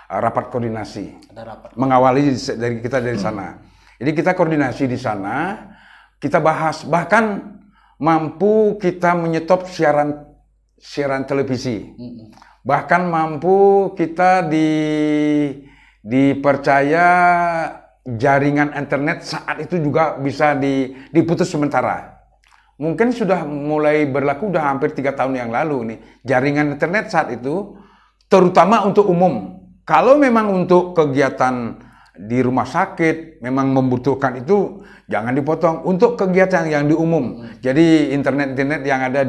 rapat koordinasi. Ada rapat. Mengawali dari sana. Jadi kita koordinasi di sana, kita bahas, bahkan mampu kita menyetop siaran televisi. Bahkan mampu kita dipercaya jaringan internet saat itu juga bisa diputus sementara. Mungkin sudah mulai berlaku udah hampir 3 tahun yang lalu nih. Jaringan internet saat itu terutama untuk umum. Kalau memang untuk kegiatan di rumah sakit memang membutuhkan itu jangan dipotong. Untuk kegiatan yang di umum. Jadi internet yang ada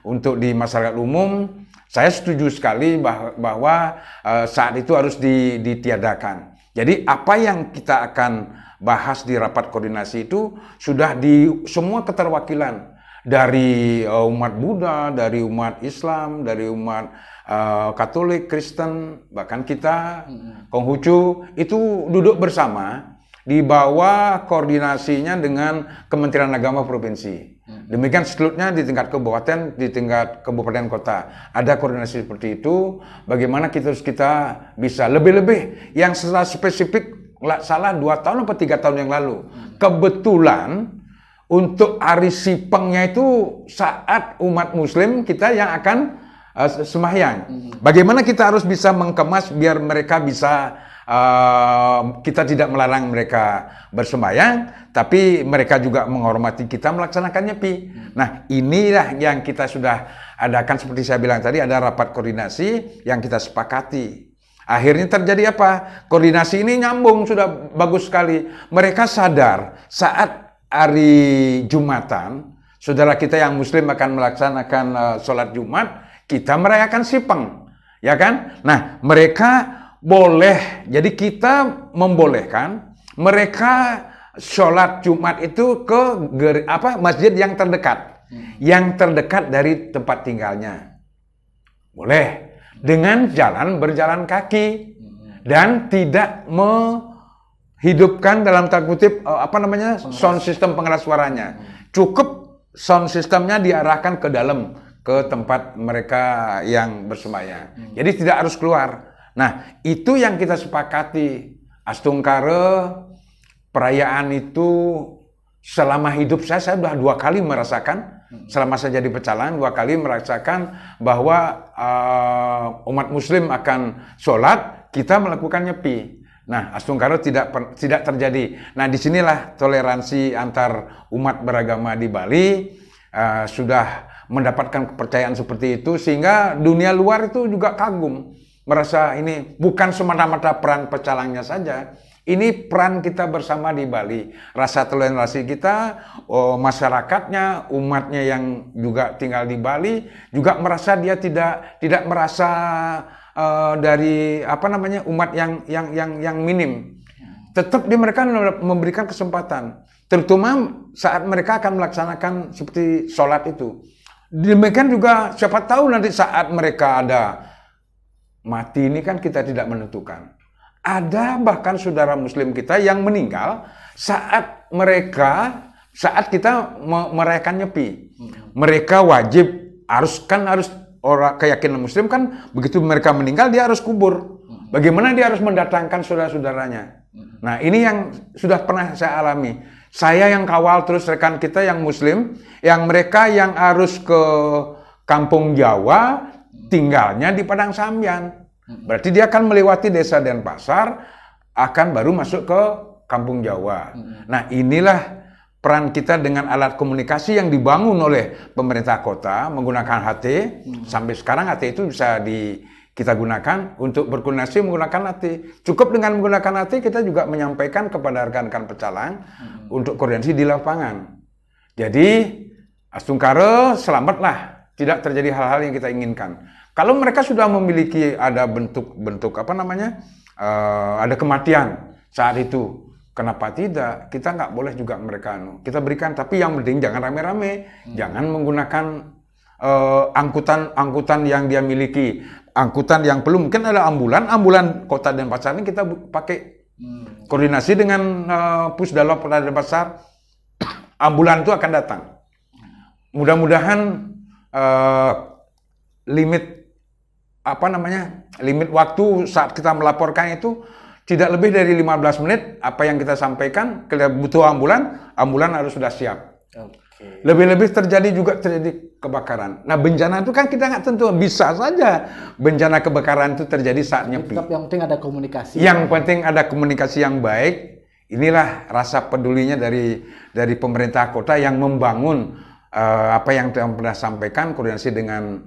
untuk di masyarakat umum, saya setuju sekali bahwa saat itu harus ditiadakan. Jadi apa yang kita akan bahas di rapat koordinasi itu sudah di semua keterwakilan dari umat Buddha, dari umat Islam, dari umat Katolik, Kristen, bahkan kita Konghucu itu duduk bersama di bawah koordinasinya dengan Kementerian Agama Provinsi. Demikian seterusnya di tingkat kabupaten, di tingkat kabupaten kota. Ada koordinasi seperti itu. Bagaimana kita bisa lebih-lebih yang secara spesifik salah 2 tahun atau 3 tahun yang lalu. Kebetulan untuk hari Sipengnya itu saat umat Muslim kita yang akan sembahyang. Bagaimana kita harus bisa mengemas biar mereka bisa kita tidak melarang mereka bersembahyang, tapi mereka juga menghormati kita melaksanakan nyepi. Nah, inilah yang kita sudah adakan seperti saya bilang tadi, ada rapat koordinasi yang kita sepakati. Akhirnya terjadi apa? Koordinasi ini nyambung, sudah bagus sekali. Mereka sadar saat hari Jumatan, saudara kita yang Muslim akan melaksanakan sholat Jumat, kita merayakan Sipeng, ya kan? Nah, mereka boleh, jadi kita membolehkan mereka sholat Jumat itu ke masjid yang terdekat dari tempat tinggalnya. Boleh dengan berjalan kaki dan tidak menghidupkan dalam tanda kutip sound system pengeras suaranya. Cukup sound systemnya diarahkan ke dalam, ke tempat mereka yang bersembahyang. Jadi tidak harus keluar. Nah, itu yang kita sepakati. Astungkare, perayaan itu selama hidup saya sudah 2 kali merasakan, selama saya jadi pecalang 2 kali merasakan bahwa umat Muslim akan sholat, kita melakukan nyepi. Nah, Astungkare tidak terjadi. Nah, disinilah toleransi antar umat beragama di Bali sudah mendapatkan kepercayaan seperti itu, sehingga dunia luar itu juga kagum. Merasa ini bukan semata-mata peran pecalangnya saja, ini peran kita bersama di Bali. Rasa toleransi kita, masyarakatnya, umatnya yang juga tinggal di Bali juga merasa dia tidak merasa dari umat yang minim. Tetap mereka memberikan kesempatan, terutama saat mereka akan melaksanakan seperti sholat itu. Demikian juga siapa tahu nanti saat mereka ada mati, ini kan kita tidak menentukan. Ada bahkan saudara Muslim kita yang meninggal saat kita merayakan nyepi. Mereka wajib harus orang keyakinan Muslim kan begitu mereka meninggal dia harus kubur. Bagaimana dia harus mendatangkan saudara-saudaranya. Nah, ini yang sudah pernah saya alami. Saya yang kawal terus rekan kita yang Muslim, yang mereka yang harus ke Kampung Jawa, tinggalnya di Padang Sambian. Berarti dia akan melewati desa Denpasar, akan baru masuk ke Kampung Jawa. Nah, inilah peran kita dengan alat komunikasi yang dibangun oleh pemerintah kota menggunakan HT. Sampai sekarang HT itu bisa kita gunakan untuk berkoordinasi menggunakan HT. Cukup dengan menggunakan HT kita juga menyampaikan kepada rekan-rekan pecalang untuk koordinasi di lapangan. Jadi, Astungkare selamatlah, tidak terjadi hal-hal yang kita inginkan. Kalau mereka sudah memiliki ada bentuk ada kematian saat itu, kenapa tidak? Kita nggak boleh juga mereka kita berikan, tapi yang penting jangan rame-rame, jangan menggunakan angkutan yang dia miliki, angkutan yang belum mungkin ada ambulan kota Denpasar ini kita pakai koordinasi dengan Pusdalop Kota Denpasar, ambulan itu akan datang. Mudah-mudahan limit waktu saat kita melaporkan itu tidak lebih dari 15 menit. Apa yang kita sampaikan, kita butuh ambulan harus sudah siap. Okay. Lebih-lebih terjadi kebakaran. Nah, bencana itu kan kita nggak tentu, bisa saja bencana kebakaran itu terjadi saat nyepi. Tetap yang penting ada komunikasi. Yang penting ada komunikasi yang baik. Inilah rasa pedulinya dari pemerintah kota yang membangun apa yang pernah sampaikan, koordinasi dengan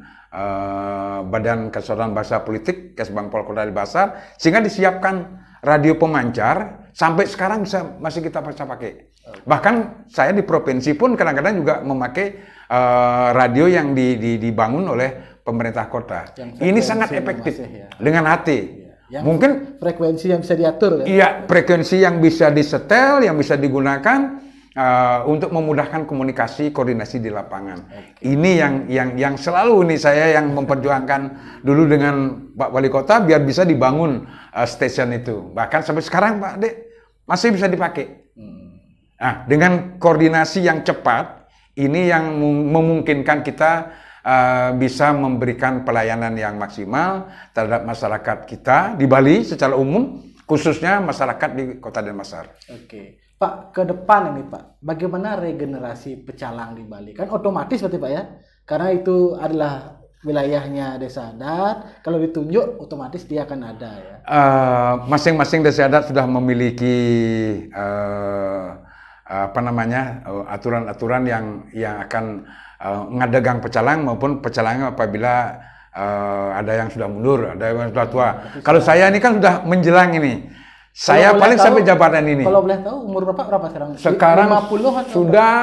Badan Kesatuan Bangsa Politik, Kesbangpol Kota Denpasar, sehingga disiapkan radio pemancar. Sampai sekarang masih kita pakai. Bahkan saya di provinsi pun kadang-kadang juga memakai radio yang dibangun oleh pemerintah kota. Ini sangat efektif dengan hati. Mungkin frekuensi yang bisa diatur. Iya, frekuensi yang bisa disetel, yang bisa digunakan untuk memudahkan komunikasi koordinasi di lapangan. Ini yang selalu ini saya yang memperjuangkan dulu dengan Pak Wali Kota biar bisa dibangun stasiun itu. Bahkan sampai sekarang Pak Dek masih bisa dipakai. Nah, dengan koordinasi yang cepat Ini yang memungkinkan kita bisa memberikan pelayanan yang maksimal terhadap masyarakat kita di Bali secara umum, khususnya masyarakat di Kota Denpasar. Oke, Pak, ke depan ini Pak, bagaimana regenerasi pecalang di Bali? Kan otomatis berarti Pak ya, karena itu adalah wilayahnya desa adat, kalau ditunjuk otomatis dia akan ada ya. Masing-masing desa adat sudah memiliki aturan-aturan yang akan ngadegang pecalang maupun pecalang apabila ada yang sudah mundur, ada yang sudah tua. Kalau saya ini kan sudah menjelang ini. Saya paling sampai jabatan ini. Kalau boleh tahu umur berapa sekarang? Sekarang 50 atau sudah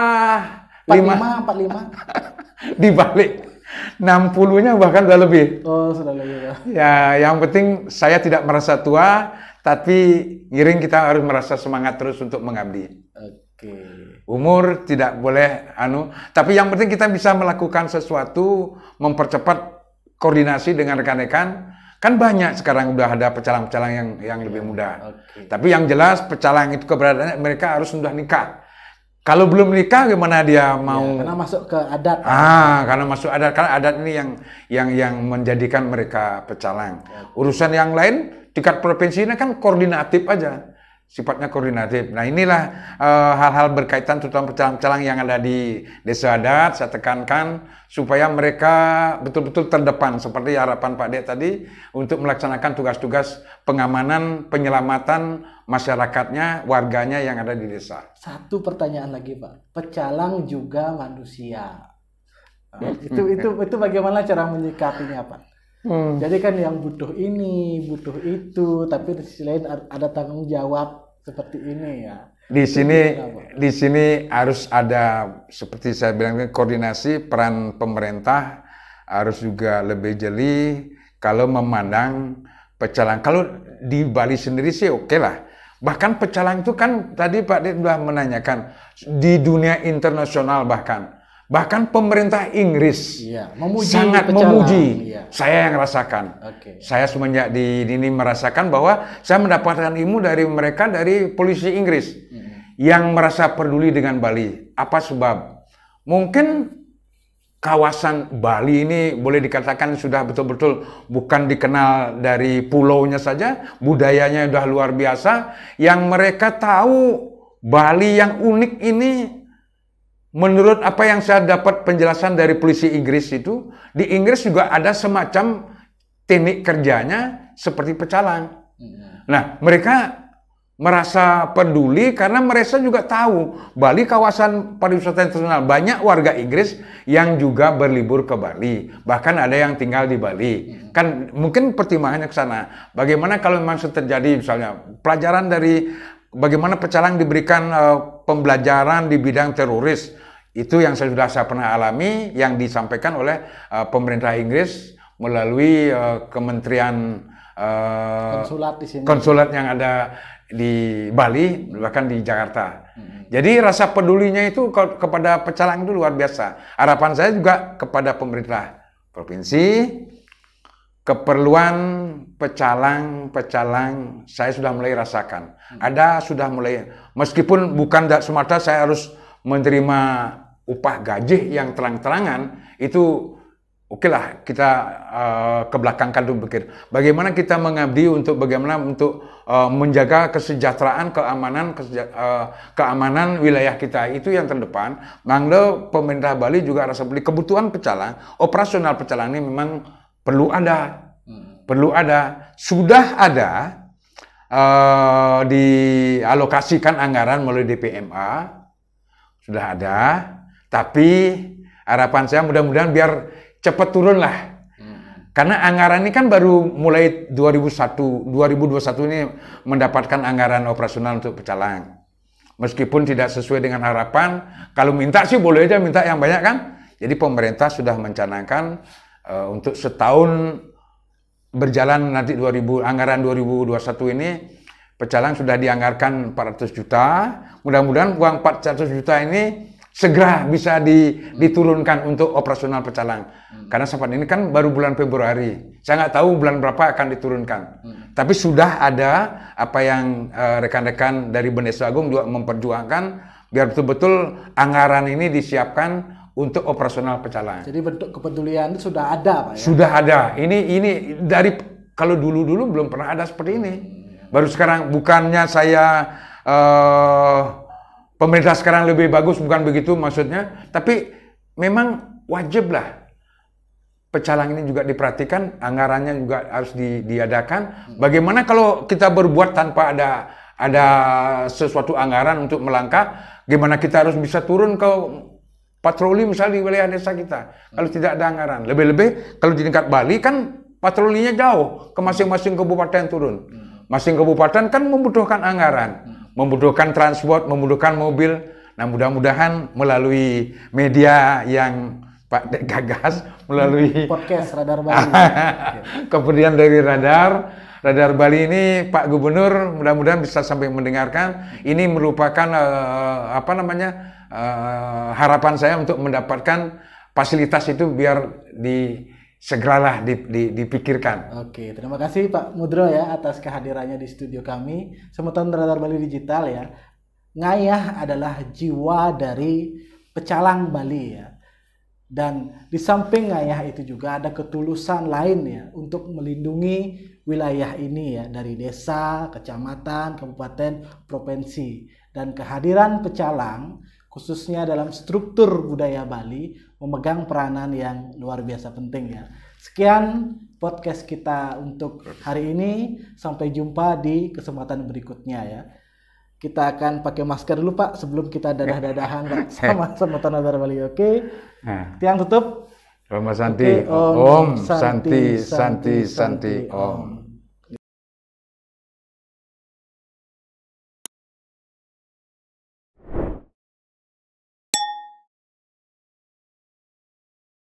45. Dibalik 60-nya bahkan sudah lebih. Oh, sudah lebih. Ya, yang penting saya tidak merasa tua, tapi ngiring kita harus merasa semangat terus untuk mengabdi. Oke. Umur tidak boleh tapi yang penting kita bisa melakukan sesuatu, mempercepat koordinasi dengan rekan-rekan. Kan banyak sekarang udah ada pecalang-pecalang yang lebih muda. Okay. Tapi yang jelas pecalang itu keberadaannya mereka harus sudah nikah. Kalau belum nikah gimana dia mau? Ya, karena masuk ke adat. Karena masuk adat, karena adat ini yang menjadikan mereka pecalang. Ya. Urusan yang lain tingkat provinsi ini kan koordinatif aja. Sifatnya koordinatif. Nah inilah hal-hal berkaitan terutama pecalang-pecalang yang ada di desa adat, saya tekankan supaya mereka betul-betul terdepan seperti harapan Pak Dek tadi untuk melaksanakan tugas-tugas pengamanan, penyelamatan masyarakatnya, warganya yang ada di desa. Satu pertanyaan lagi Pak, pecalang juga manusia. Itu bagaimana cara menyikapinya Pak? Jadi kan yang butuh ini, butuh itu, tapi di sisi lain ada tanggung jawab seperti ini ya. Di sini harus ada seperti saya bilang koordinasi, peran pemerintah harus juga lebih jeli kalau memandang pecalang. Kalau di Bali sendiri sih oke lah. Bahkan pecalang itu kan tadi Pak Dek sudah menanyakan di dunia internasional bahkan pemerintah Inggris sangat memuji. Iya. Saya yang rasakan. Okay. Saya semenjak di ini merasakan bahwa saya mendapatkan ilmu dari mereka, dari polisi Inggris yang merasa peduli dengan Bali. Apa sebab? Mungkin kawasan Bali ini boleh dikatakan sudah betul-betul bukan dikenal dari pulaunya saja, budayanya sudah luar biasa. Yang mereka tahu Bali yang unik ini. Menurut apa yang saya dapat penjelasan dari polisi Inggris itu, di Inggris juga ada semacam teknik kerjanya seperti pecalang. Nah, mereka merasa peduli karena mereka juga tahu Bali kawasan pariwisata internasional. Banyak warga Inggris yang juga berlibur ke Bali. Bahkan ada yang tinggal di Bali. Kan mungkin pertimbangannya ke sana. Bagaimana kalau memang terjadi misalnya pelajaran dari bagaimana pecalang diberikan pembelajaran di bidang teroris. Itu yang saya pernah alami, yang disampaikan oleh pemerintah Inggris melalui kementerian konsulat yang ada di Bali, bahkan di Jakarta. Jadi rasa pedulinya itu kepada pecalang itu luar biasa. Harapan saya juga kepada pemerintah provinsi, keperluan pecalang saya sudah mulai rasakan. Sudah mulai, meskipun bukan semata saya harus menerima upah gaji yang terang-terangan, itu oke lah kita kebelakangkan dulu pikir. Bagaimana kita mengabdi untuk menjaga kesejahteraan, keamanan wilayah kita, itu yang terdepan. Mangga pemerintah Bali juga rasa beli kebutuhan pecalang, operasional pecalang ini memang perlu ada. Sudah ada dialokasikan anggaran melalui DPMA. Sudah ada, tapi harapan saya mudah-mudahan biar cepat turun lah. Karena anggaran ini kan baru mulai 2021 ini mendapatkan anggaran operasional untuk pecalang. Meskipun tidak sesuai dengan harapan, kalau minta sih boleh aja minta yang banyak kan. Jadi pemerintah sudah mencanangkan untuk setahun berjalan nanti anggaran 2021 ini, pecalang sudah dianggarkan 400 juta. Mudah-mudahan uang 400 juta ini segera bisa diturunkan untuk operasional pecalang. Karena saat ini kan baru bulan Februari. Saya nggak tahu bulan berapa akan diturunkan. Tapi sudah ada apa yang rekan-rekan dari Bendesa Agung juga memperjuangkan biar betul-betul anggaran ini disiapkan untuk operasional pecalang. Jadi bentuk kepedulian itu sudah ada, Pak ya? Sudah ada. Ini dari kalau dulu-dulu belum pernah ada seperti ini. Baru sekarang, bukannya saya pemerintah sekarang lebih bagus, bukan begitu maksudnya, tapi memang wajib lah pecalang ini juga diperhatikan, anggarannya juga harus diadakan. Bagaimana kalau kita berbuat tanpa ada sesuatu anggaran untuk melangkah, gimana kita harus bisa turun ke patroli misalnya di wilayah desa kita, kalau tidak ada anggaran. Lebih-lebih kalau di tingkat Bali kan patrolinya jauh, ke masing-masing kabupaten turun. Masing kabupaten kan membutuhkan anggaran, membutuhkan transport, membutuhkan mobil. Nah, mudah-mudahan melalui media yang Pak Dek gagas, melalui podcast Radar Bali. Kemudian dari Radar Bali ini Pak Gubernur mudah-mudahan bisa sampai mendengarkan. Ini merupakan harapan saya untuk mendapatkan fasilitas itu biar segeralah dipikirkan. Oke, terima kasih Pak Mudro ya atas kehadirannya di studio kami. Semeton Radar Bali Digital ya. Ngayah adalah jiwa dari pecalang Bali ya. Dan di samping ngayah itu juga ada ketulusan lain ya untuk melindungi wilayah ini ya dari desa, kecamatan, kabupaten, provinsi. Dan kehadiran pecalang khususnya dalam struktur budaya Bali memegang peranan yang luar biasa penting ya. Sekian podcast kita untuk hari ini. Sampai jumpa di kesempatan berikutnya ya. Kita akan pakai masker dulu Pak sebelum kita dadah-dadahan Pak sama Semeton Radar Bali. Oke. Tiang tutup. Om Santi. Om Santi Santi Santi Om.